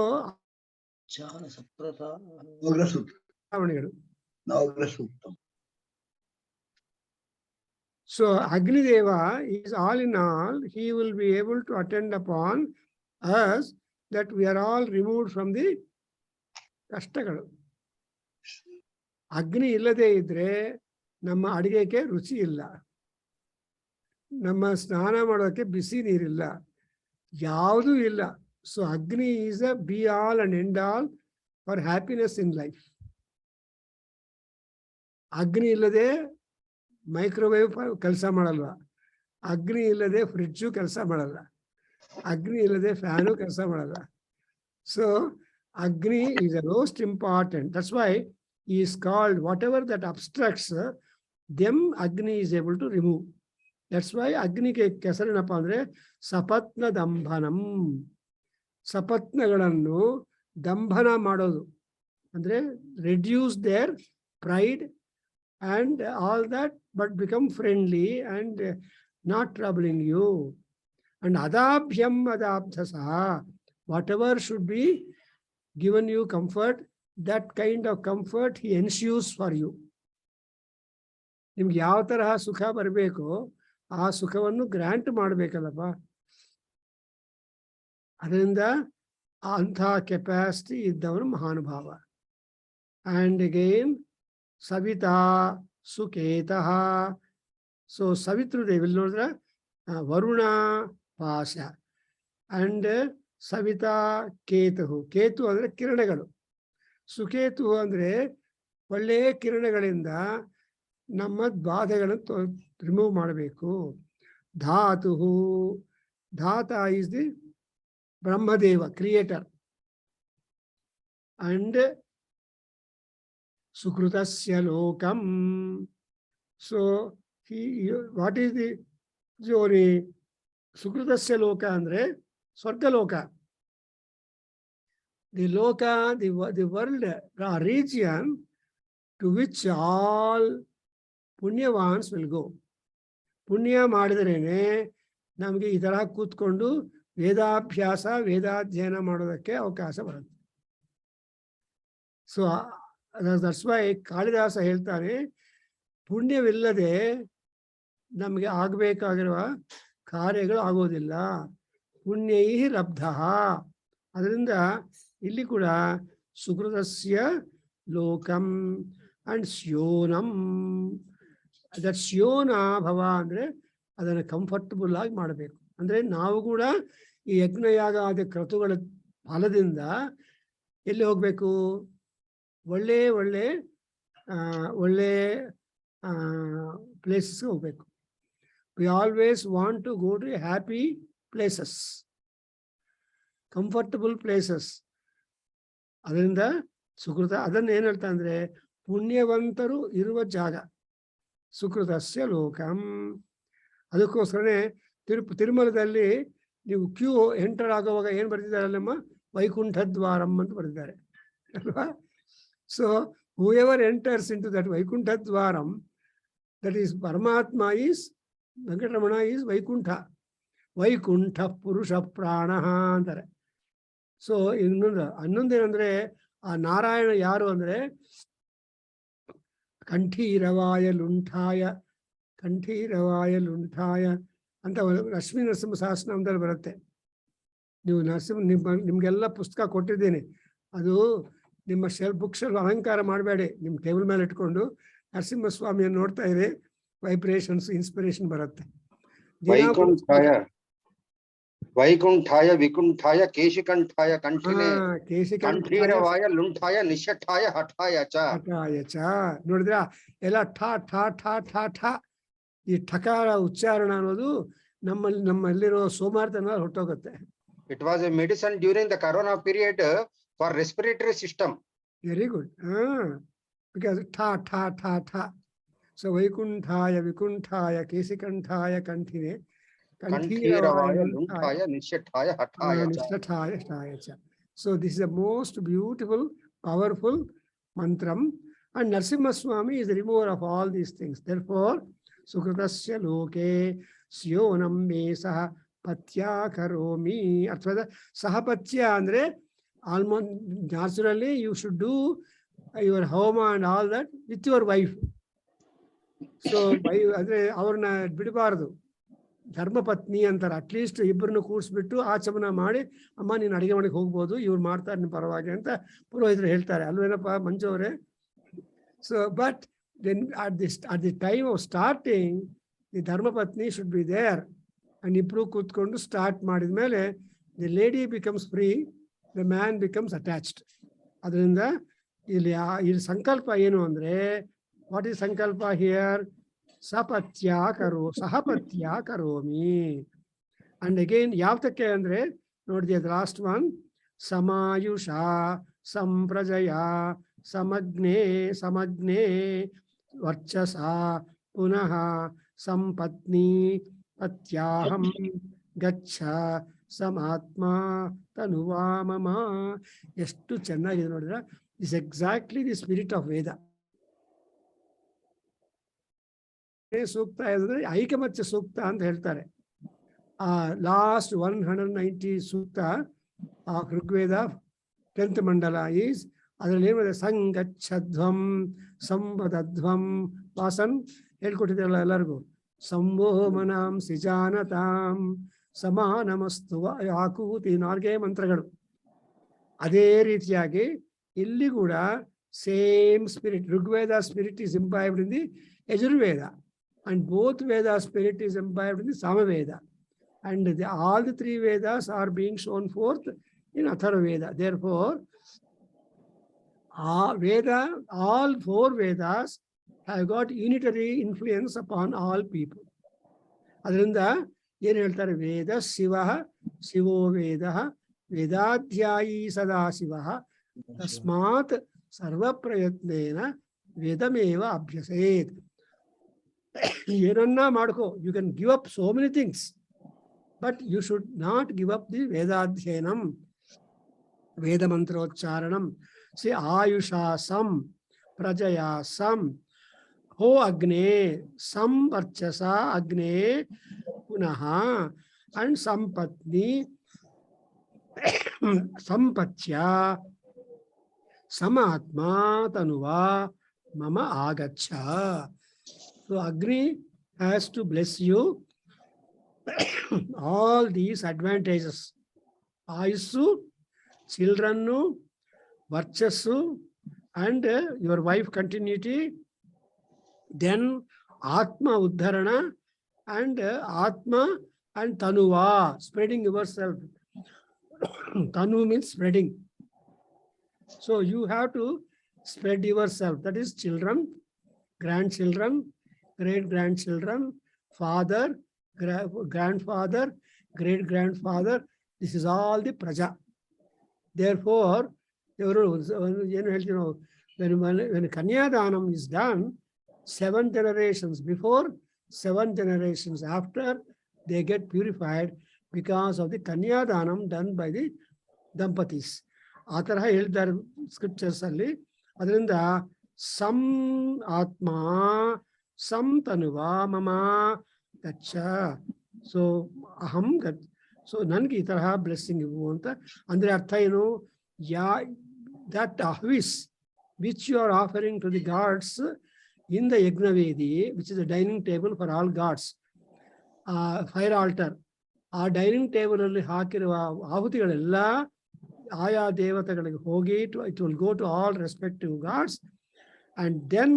So Agnideva is all in all, he will be able to attend upon us that we are all removed from the ಕಷ್ಟಗಳು. ಅಗ್ನಿ ಇಲ್ಲದೆ ಇದ್ರೆ ನಮ್ಮ ಅಡಿಗೆಗೆ ರುಚಿ ಇಲ್ಲ, ನಮ್ಮ ಸ್ನಾನ ಮಾಡೋಕ್ಕೆ ಬಿಸಿ ನೀರಿಲ್ಲ, ಯಾವುದೂ ಇಲ್ಲ. ಸೊ ಅಗ್ನಿ is a B all and end all for happiness in life. ಅಗ್ನಿ ಇಲ್ಲದೆ ಮೈಕ್ರೋವೇವ್ ಕೆಲಸ ಮಾಡಲ್ವ, ಅಗ್ನಿ ಇಲ್ಲದೆ ಫ್ರಿಡ್ಜು ಕೆಲಸ ಮಾಡಲ್ಲ, ಅಗ್ನಿ ಇಲ್ಲದೆ ಫ್ಯಾನು ಕೆಲಸ ಮಾಡಲ್ಲ. ಸೊ ಅಗ್ನಿ is the most important. That's why he is called, whatever that obstructs them, Agni is able to remove. That's why Agni ke ಹೆಸರೇನಪ್ಪ ಅಂದ್ರೆ ಸಪತ್ನ ದಂಭನಂ. ಸಪತ್ನಗಳನ್ನು ದಂಭನ ಮಾಡೋದು ಅಂದ್ರೆ reduce their pride and all that, but become friendly and not troubling you. And adabhyam adabdhasa, whatever should be given you comfort, that kind of comfort he ensures for you. ನಿಮ್ಗೆ ಯಾವ ತರಹ ಸುಖ ಬರಬೇಕು ಆ ಸುಖವನ್ನು ಗ್ರಾಂಟ್ ಮಾಡಬೇಕಲ್ಲಪ್ಪ. ಅದರಿಂದ ಅಂಥ capacity ಇದ್ದವನು ಮಹಾನುಭಾವ. ಆ್ಯಂಡ್ ಅಗೈನ್ ಸವಿತಾ ಸುಕೇತಃ. ಸೊ ಸವಿತೃದೇವಿ ಇಲ್ಲಿ ನೋಡಿದ್ರೆ ವರುಣ ಪಾಶ ಅಂಡ್ ಸವಿತಾ ಕೇತು. ಕೇತು ಅಂದ್ರೆ ಕಿರಣಗಳು, ಸುಕೇತು ಅಂದ್ರೆ ಒಳ್ಳೆಯ ಕಿರಣಗಳಿಂದ ನಮ್ಮ ಬಾಧೆಗಳನ್ನು ರಿಮೂವ್ ಮಾಡಬೇಕು. ಧಾತು, ಧಾತ is the Brahmadeva, creator. And ಸುಕೃತಸ್ಯ ಲೋಕಂ. So what is the glory? ಸುಕೃತಸ್ಯ ಲೋಕ ಅಂದ್ರೆ ಸ್ವರ್ಗಲೋಕ. ದಿ ಲೋಕ, the world, region to which all ಪುಣ್ಯವಾನ್ಸ್ ವಿಲ್ ಗೋ. ಪುಣ್ಯ ಮಾಡಿದ್ರೇನೆ ನಮಗೆ ಈ ತರಹ ಕೂತ್ಕೊಂಡು ವೇದಾಭ್ಯಾಸ, ವೇದಾಧ್ಯಯನ ಮಾಡೋದಕ್ಕೆ ಅವಕಾಶ ಬರುತ್ತೆ. ಸೊ ದಟ್ಸ್ ವೈ ಕಾಳಿದಾಸ ಹೇಳ್ತಾನೆ, ಪುಣ್ಯವಿಲ್ಲದೆ ನಮಗೆ ಆಗಬೇಕಾಗಿರುವ ಕಾರ್ಯಗಳು ಆಗೋದಿಲ್ಲ. ಪುಣ್ಯೈ ಲಬ್ಧ. ಅದರಿಂದ ಇಲ್ಲಿ ಕೂಡ ಸುಕೃತಸ್ಯ ಲೋಕಂ ಅಂಡ್ ಸ್ಯೋನಂ. ದಟ್ ಸ್ಯೋನ ಭವ ಅಂದ್ರೆ ಅದನ್ನು ಕಂಫರ್ಟಬಲ್ ಆಗಿ ಮಾಡಬೇಕು. ಅಂದ್ರೆ ನಾವು ಕೂಡ ಈ ಯಜ್ಞಯಾಗ ಆದ ಕ್ರತುಗಳ ಫಲದಿಂದ ಎಲ್ಲಿ ಹೋಗ್ಬೇಕು? ಒಳ್ಳೆ ಒಳ್ಳೆ ಒಳ್ಳೆ ಪ್ಲೇಸಸ್ಗೆ ಹೋಗ್ಬೇಕು. We always want to go to happy places, comfortable places. ಅದರಿಂದ ಸುಕೃತ ಅದನ್ನು ಏನು ಹೇಳ್ತಾ ಅಂದ್ರೆ ಪುಣ್ಯವಂತರು ಇರುವ ಜಾಗ, ಸುಕೃತಸ್ಯ ಲೋಕಂ. ಅದಕ್ಕೋಸ್ಕರನೇ ತಿರುಮಲದಲ್ಲಿ ನೀವು ಕ್ಯೂ ಎಂಟರ್ ಆಗುವಾಗ ಏನು ಬರೆದಿದ್ದಾರೆ ಅಲ್ಲಮ್ಮ? ವೈಕುಂಠ ದ್ವಾರಂ ಅಂತ ಬರೆದಿದ್ದಾರೆ ಅಲ್ವಾ? So whoever enters in to that Vaikuntha ದ್ವಾರಂ, ದಟ್ ಈಸ್ ಪರಮಾತ್ಮ ಈಸ್, ವೆಂಕಟರಮಣ ಈಸ್ ವೈಕುಂಠ. ವೈಕುಂಠ ಪುರುಷ ಪ್ರಾಣ ಅಂತಾರೆ. ಸೊ ಇನ್ನೊಂದೇನಂದ್ರೆ ಆ ನಾರಾಯಣ ಯಾರು ಅಂದ್ರೆ ಕಂಠೀರವಾಯ ಲುಂಠಾಯ, ಕಂಠೀರವಾಯ ಲುಂಠಾಯ ಅಂತ ಲಕ್ಷ್ಮೀ ನರಸಿಂಹ ಸಹಸ್ರನಾಮದಲ್ಲಿ ಬರುತ್ತೆ. ನೀವು ನಿಮ್ಗೆಲ್ಲ ಪುಸ್ತಕ ಕೊಟ್ಟಿದ್ದೀನಿ, ಅದು ನಿಮ್ಮ ಬುಕ್ ಶೆಲ್ಫ್ ಅಲಂಕಾರ ಮಾಡಬೇಡಿ, ನಿಮ್ಮ ಟೇಬಲ್ ಮೇಲೆ ಇಟ್ಕೊಂಡು ನರಸಿಂಹಸ್ವಾಮಿಯನ್ನು ನೋಡ್ತಾ ಇರಿ, ವೈಬ್ರೇಷನ್ಸ್, ಇನ್ಸ್ಪಿರೇಷನ್ ಬರುತ್ತೆ. ವೈಕುಂಠಾಯ ವಿಕುಂಠಾಯ ಕೇಶಿಕಂಠಾಯ ಕಂಠಿನೇ ಕಂಠೀರವಾಯ ಲುಂಠಾಯ ನಿಶಠಾಯ ಹಠಾಯ ಚ. ನೋಡಿದ್ರ ಎಲ್ಲ ಠ ಠ ಠ ಠ ಠ. ಈ ಠಕಾರ ಉಚ್ಚಾರಣ ಅನ್ನೋದು ನಮ್ಮಲ್ಲಿರೋ ಸೋಮಾರ್ತನ ಹೊರಟೋಗುತ್ತೆ. It was a medicine during the corona period for respiratory system. Very good. Because tha tha tha tha. So Vaikuntaya Vikunthaya Kesikanthaya Kantine. Kantiravaya, Luntaya, Nishataya, Hataya. Nishthataya, Shtaya cha. So this is the most beautiful, powerful mantram. And Narasimha Swami is the remover of all these things. Therefore, Sukritasya loke syonam me saha patya karomi. Arthada sahapatya andre almost naturally you should do your homa and all that with your wife. So ಅವ್ರನ್ನ ಬಿಡಬಾರದು, ಧರ್ಮಪತ್ನಿ ಅಂತಾರೆ. At least ಇಬ್ಬರನ್ನು ಕೂಡಿಸ್ಬಿಟ್ಟು ಆಚಮನ ಮಾಡಿ, ಅಮ್ಮ ನೀನು ಅಡಿಗೆ ಮಾಡಕ್ಕೆ ಹೋಗ್ಬೋದು, ಇವ್ರು ಮಾಡ್ತಾರೆ ನಿಮ್ಮ ಪರವಾಗಿ ಅಂತ ಪುರೋಹಿತರು ಹೇಳ್ತಾರೆ, ಅಲ್ವೇನಪ್ಪ ಮಂಜು ಅವರೇ? So but then at the time of starting the dharmapatni should be there, and ಇಬ್ರು ಕೂತ್ಕೊಂಡು ಸ್ಟಾರ್ಟ್ ಮಾಡಿದ ಮೇಲೆ the lady becomes free, the man becomes attached. ಅದರಿಂದ ಇಲ್ಲಿ ಸಂಕಲ್ಪ ಏನು ಅಂದ್ರೆ, what is sankalpa here? Sapatya karo, sahapatya karomi. And again, yavatake andre, note the last one, samayusha, samprajaya, samagne, varchasa, punaha, sampatni, patyaham, gaccha, samatma, tanuva mama. ಎಷ್ಟು ಚೆನ್ನಾಗಿದೆ ನೋಡಿದ್ರೆ, is exactly the spirit of Veda. ಸೂಕ್ತ ಅಂದ್ರೆ ಐಕಮತ್ಯ ಸೂಕ್ತ ಅಂತ ಹೇಳ್ತಾರೆ. Last 190 ಸೂಕ್ತ Rigveda 10th ಮಂಡಲ ಈಸ್, ಅದರಲ್ಲಿ ಏನಿದೆ, ಸಂಗಚ್ಛಧ್ವಂ ಸಂವದಧ್ವಂ ವಾಸನ್ ಹೇಳ್ಕೊಟ್ಟಿದ್ರಲ್ಲ ಎಲ್ಲರಿಗೂ, ಸಂವೋಮನಾಂ ಸಿಜಾನತಾಂ ಸಮಾನಮಸ್ತು ಆಕೂತಿ, 4 ಮಂತ್ರಗಳು. ಅದೇ ರೀತಿಯಾಗಿ ಇಲ್ಲಿ ಕೂಡ same spirit, Rigveda spirit is imbibed in the Yajurveda, and both Veda spirit is imbibed in the Samaveda, and all the 3 Vedas are being shown forth in Atharvaveda. Therefore, all 4 Vedas have got unitary influence upon all people. ಅದರಿಂದ ಏನು ಹೇಳ್ತಾರೆ, ವೇದ ಶಿವ ಶಿವೋ ವೇದ ವೇದಾಧ್ಯಾಯಿ ಸದಾ ಶಿವ ತಸ್ಮಾತ್ ಸರ್ವ ಪ್ರಯತ್ನೇನ ವೇದಮೇವ ಅಭ್ಯಸೇತ್. ಏನನ್ನ ಮಾಡ್ಕೋ, you can give up so many things, but you should not give up the ವೇದಾಧ್ಯಯನಂ, ವೇದ ಮಂತ್ರೋಚ್ಚಾರಣಂ. ಸಿ ಆಯುಷಾ ಸಂ ಪ್ರಜಯಾ ಸಂ ಹೋ ಅಗ್ನೇ ಸಂ ವರ್ಚಸ ಅಗ್ನೇ ಪುನಃ ಅಂಡ್ ಸಂಪತ್ನಿ ಸಂಪತ್ಯ ಸಮಾತ್ಮ ತನುವಾ ಮಮ ಆಗಚ್ಚ. So Agni has to bless you all these advantages. Ayusu, children, Varchasu, and your wife continuity. Then Atma Uddharana and Atma and Tanuva, spreading yourself. Tanu means spreading. So you have to spread yourself. That is children, grandchildren, great-grandchildren, father, grandfather, great-grandfather. This is all the praja. Therefore, when Kanyadanam is done, 7 generations before, 7 generations after, they get purified because of the Kanyadanam done by the Dampatis. ಆ ತರಹ ಹೇಳ್ತಾರೆ scriptures ಅಲ್ಲಿ. ಅದರಿಂದ ಸಂ ಆತ್ಮ ಸಂ ತನುವ ಮಮ ಗಚ್ಚ. So ಅಹಂ ಗಚ್. ಸೊ ನನ್ಗೆ ಈ ತರಹ ಬ್ಲೆಸ್ಸಿಂಗ್ ಇವು ಅಂತ ಅಂದ್ರೆ ಅರ್ಥ ಏನು? That ahvis which you are offering to the gods in the Yagnavedi, which is a dining table for all gods, fire altar, ಆ ಡೈನಿಂಗ್ ಟೇಬಲ್ ಅಲ್ಲಿ ಹಾಕಿರುವ ಆಹುತಿಗಳೆಲ್ಲ ಆಯಾ ದೇವತೆಗಳಿಗೆ ಹೋಗಿ it will go to all respective gods, and then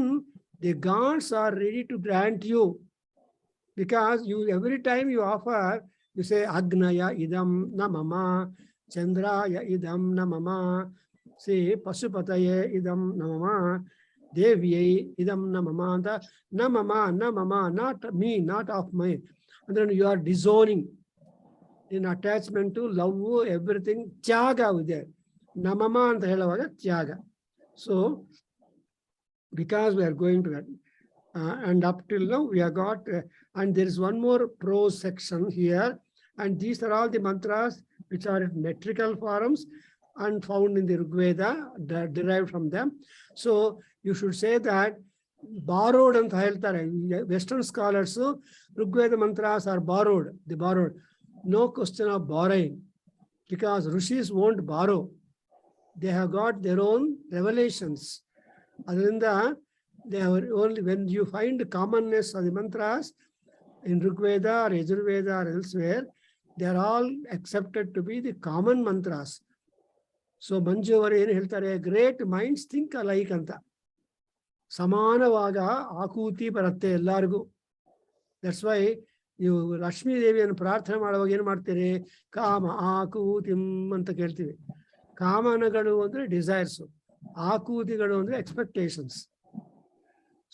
the gods are ready to grant you, because you every time you offer, you say Agnaya idam namama, Chandraya idam namama, say Pasupataye idam namama, Devyay idam namama, namama, not me, not of my. And then you are disowning in attachment to love, everything. Tyaga ಇದೆ. Namama ಅಂತ ಹೇಳುವಾಗ ತ್ಯಾಗ. So because we are going to that, And up till now we have got, and there is one more prose section here, and these are all the mantras which are in metrical forms and found in the Rigveda, derived from them. So you should say that borrowed and Western scholars, Rigveda mantras are borrowed, they borrowed. No question of borrowing, because rishis won't borrow. They have got their own revelations. Adrinda, they are only, when you find commonness of the mantras in Rigveda or Yajurveda or elsewhere, they are all accepted to be the common mantras. So Manju ಅವರು ಏನು ಹೇಳ್ತಾರೆ, great minds think alike ಅಂತ. ಸಮಾನವಾಗ ಆಕೂತಿ ಬರುತ್ತೆ ಎಲ್ಲರಿಗೂ. That's why ನೀವು ಲಕ್ಷ್ಮೀ ದೇವಿಯನ್ನು ಪ್ರಾರ್ಥನೆ ಮಾಡುವಾಗ ಏನು ಮಾಡ್ತೀರಿ, ಕಾಮ ಆಕೂತಿಂ ಅಂತ ಕೇಳ್ತೀವಿ. ಕಾಮನಗಳು ಅಂದ್ರೆ ಡಿಸೈರ್ಸ್, ಆಕೂತಿಗಳು ಅಂದ್ರೆ ಎಕ್ಸ್ಪೆಕ್ಟೇಷನ್ಸ್.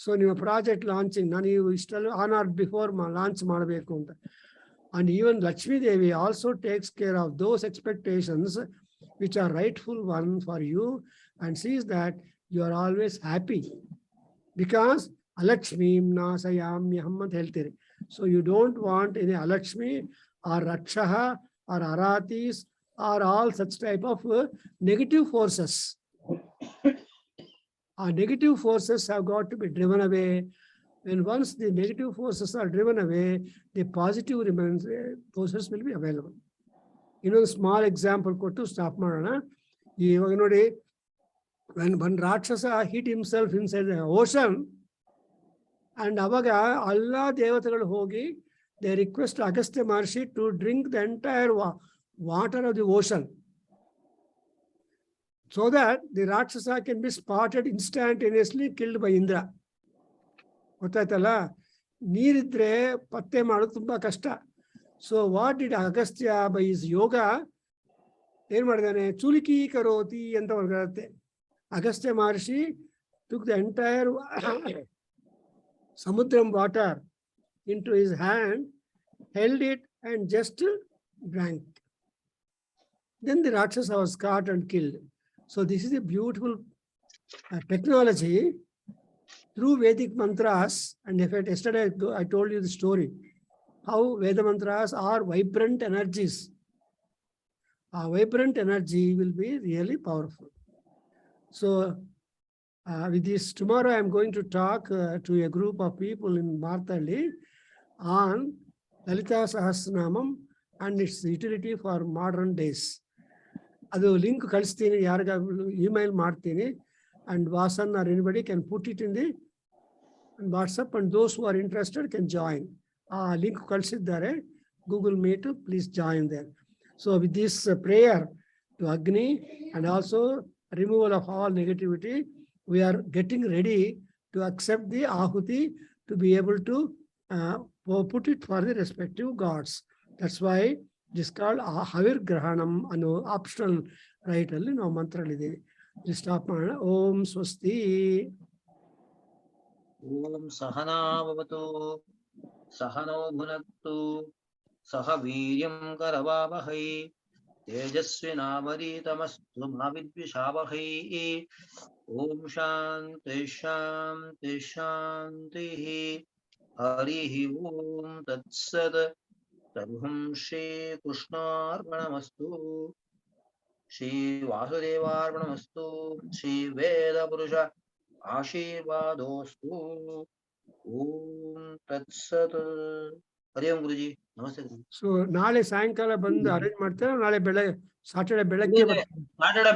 ಸೊ ನಿಮ್ಮ ಪ್ರಾಜೆಕ್ಟ್ ಲಾಂಚಿಂಗ್, ನಾನು ಇಷ್ಟೆಲ್ಲ ಆನ್ ಆರ್ ಬಿಫೋರ್ ಲಾಂಚ್ ಮಾಡಬೇಕು ಅಂತ. And even Lakshmi Devi also takes care of those expectations which are rightful one for you, and sees that you are always happy, because Alakshmi nasayamyaham ant heltire. So you don't want any Alakshmi or Rakshaha or Aratis or all such type of negative forces. Our negative forces have got to be driven away. When once the negative forces are driven away, the positive forces will be available. ಇನ್ನೊಂದು small example ಕೊಟ್ಟು stop ಮಾಡೋಣ. ಇವಾಗ ನೋಡಿ, when one Rakshasa hid himself inside the ocean, and ಅವಾಗ ಎಲ್ಲ ದೇವತೆಗಳು ಹೋಗಿ they request Agastya Maharshi to drink the entire water of the ocean, so that the Rakshasa can be spotted instantaneously, killed by Indra. ಗೊತ್ತಾಯ್ತಲ್ಲ, ನೀರಿದ್ರೆ ಪತ್ತೆ ಮಾಡೋದು ತುಂಬಾ ಕಷ್ಟ. So what did Agastya by his yoga ಏನ್ ಮಾಡಿದಾನೆ, ಚುಲಿಕಿ ಕರೋತಿ ಅಂತ ಹೊರಗತ್ತೆ. ಅಗಸ್ತ್ಯ ಮಹರ್ಷಿ took the entire samudram water into his hand, held it and just drank. Then the Rakshasa was caught and killed. So this is a beautiful technology through Vedic mantras. And in fact, yesterday I told you the story, how Veda mantras are vibrant energies. Our vibrant energy will be really powerful. So with this, tomorrow I am going to talk to a group of people in Martali on Lalita Sahasranamam and its utility for modern days. ಅದು link ಕಳಿಸ್ತೀನಿ, ಯಾರಿಗಾಗಲೂ email ಮಾಡ್ತೀನಿ, and Vasan or anybody can put it in the WhatsApp, and those who are interested can join. Link ಕಳಿಸಿದ್ದಾರೆ, Google Meet, please join there. So with this prayer to Agni and also removal of all negativity, we are getting ready to accept the Ahuti, to be able to put it for the respective gods. That's why this is called Havir Grahanam, ano optional right alli ನಾವು ಮಂತ್ರಗಳಿದ್ದೀವಿ. Stop ಮಾಡೋಣ. ಓಂ ಸ್ವಸ್ತಿ. ಓಂ ಸಹನಾ ಭವತು ಸಹನೋ ಭುನಕ್ತು ಸಹ ವೀರ್ಯಂ ಕರವಾವಹೈ ತೇಜಸ್ವಿನಾವಧೀತಮಸ್ತು ಮಾ ವಿದ್ವಿಷಾವಹೈ. ಓಂ ಶಾಂತಿ ಶಾಂತಿ ಶಾಂತಿ. ಹರಿ ಓಂ ತತ್ಸತ್. ಸರ್ವಂ ಶ್ರೀ ಕೃಷ್ಣಾರ್ಪಣಮಸ್ತು. ಶ್ರೀ ವಾಸುದೇವಾರ್ಪಣಮಸ್ತು. ಶ್ರೀ ವೇದ ಪುರುಷ ಆಶೀರ್ವಾದೋಸ್ತು. ಓಂ ತತ್ಸತ್. ಹರಿ ಓಂ ಗುರುಜಿ. ನಮಸ್ತೆ ಗುರುಜಿ. So ನಾಳೆ ಸಾಯಂಕಾಲ ಬಂದು ಅರೇಂಜ್ ಮಾಡ್ತಾರೆ, ನಾಳೆ ಬೆಳಗ್ಗೆ ಸಾಟರ್ಡೆ ಬೆಳಗ್ಗೆ ಸಾಟರ್ಡೆ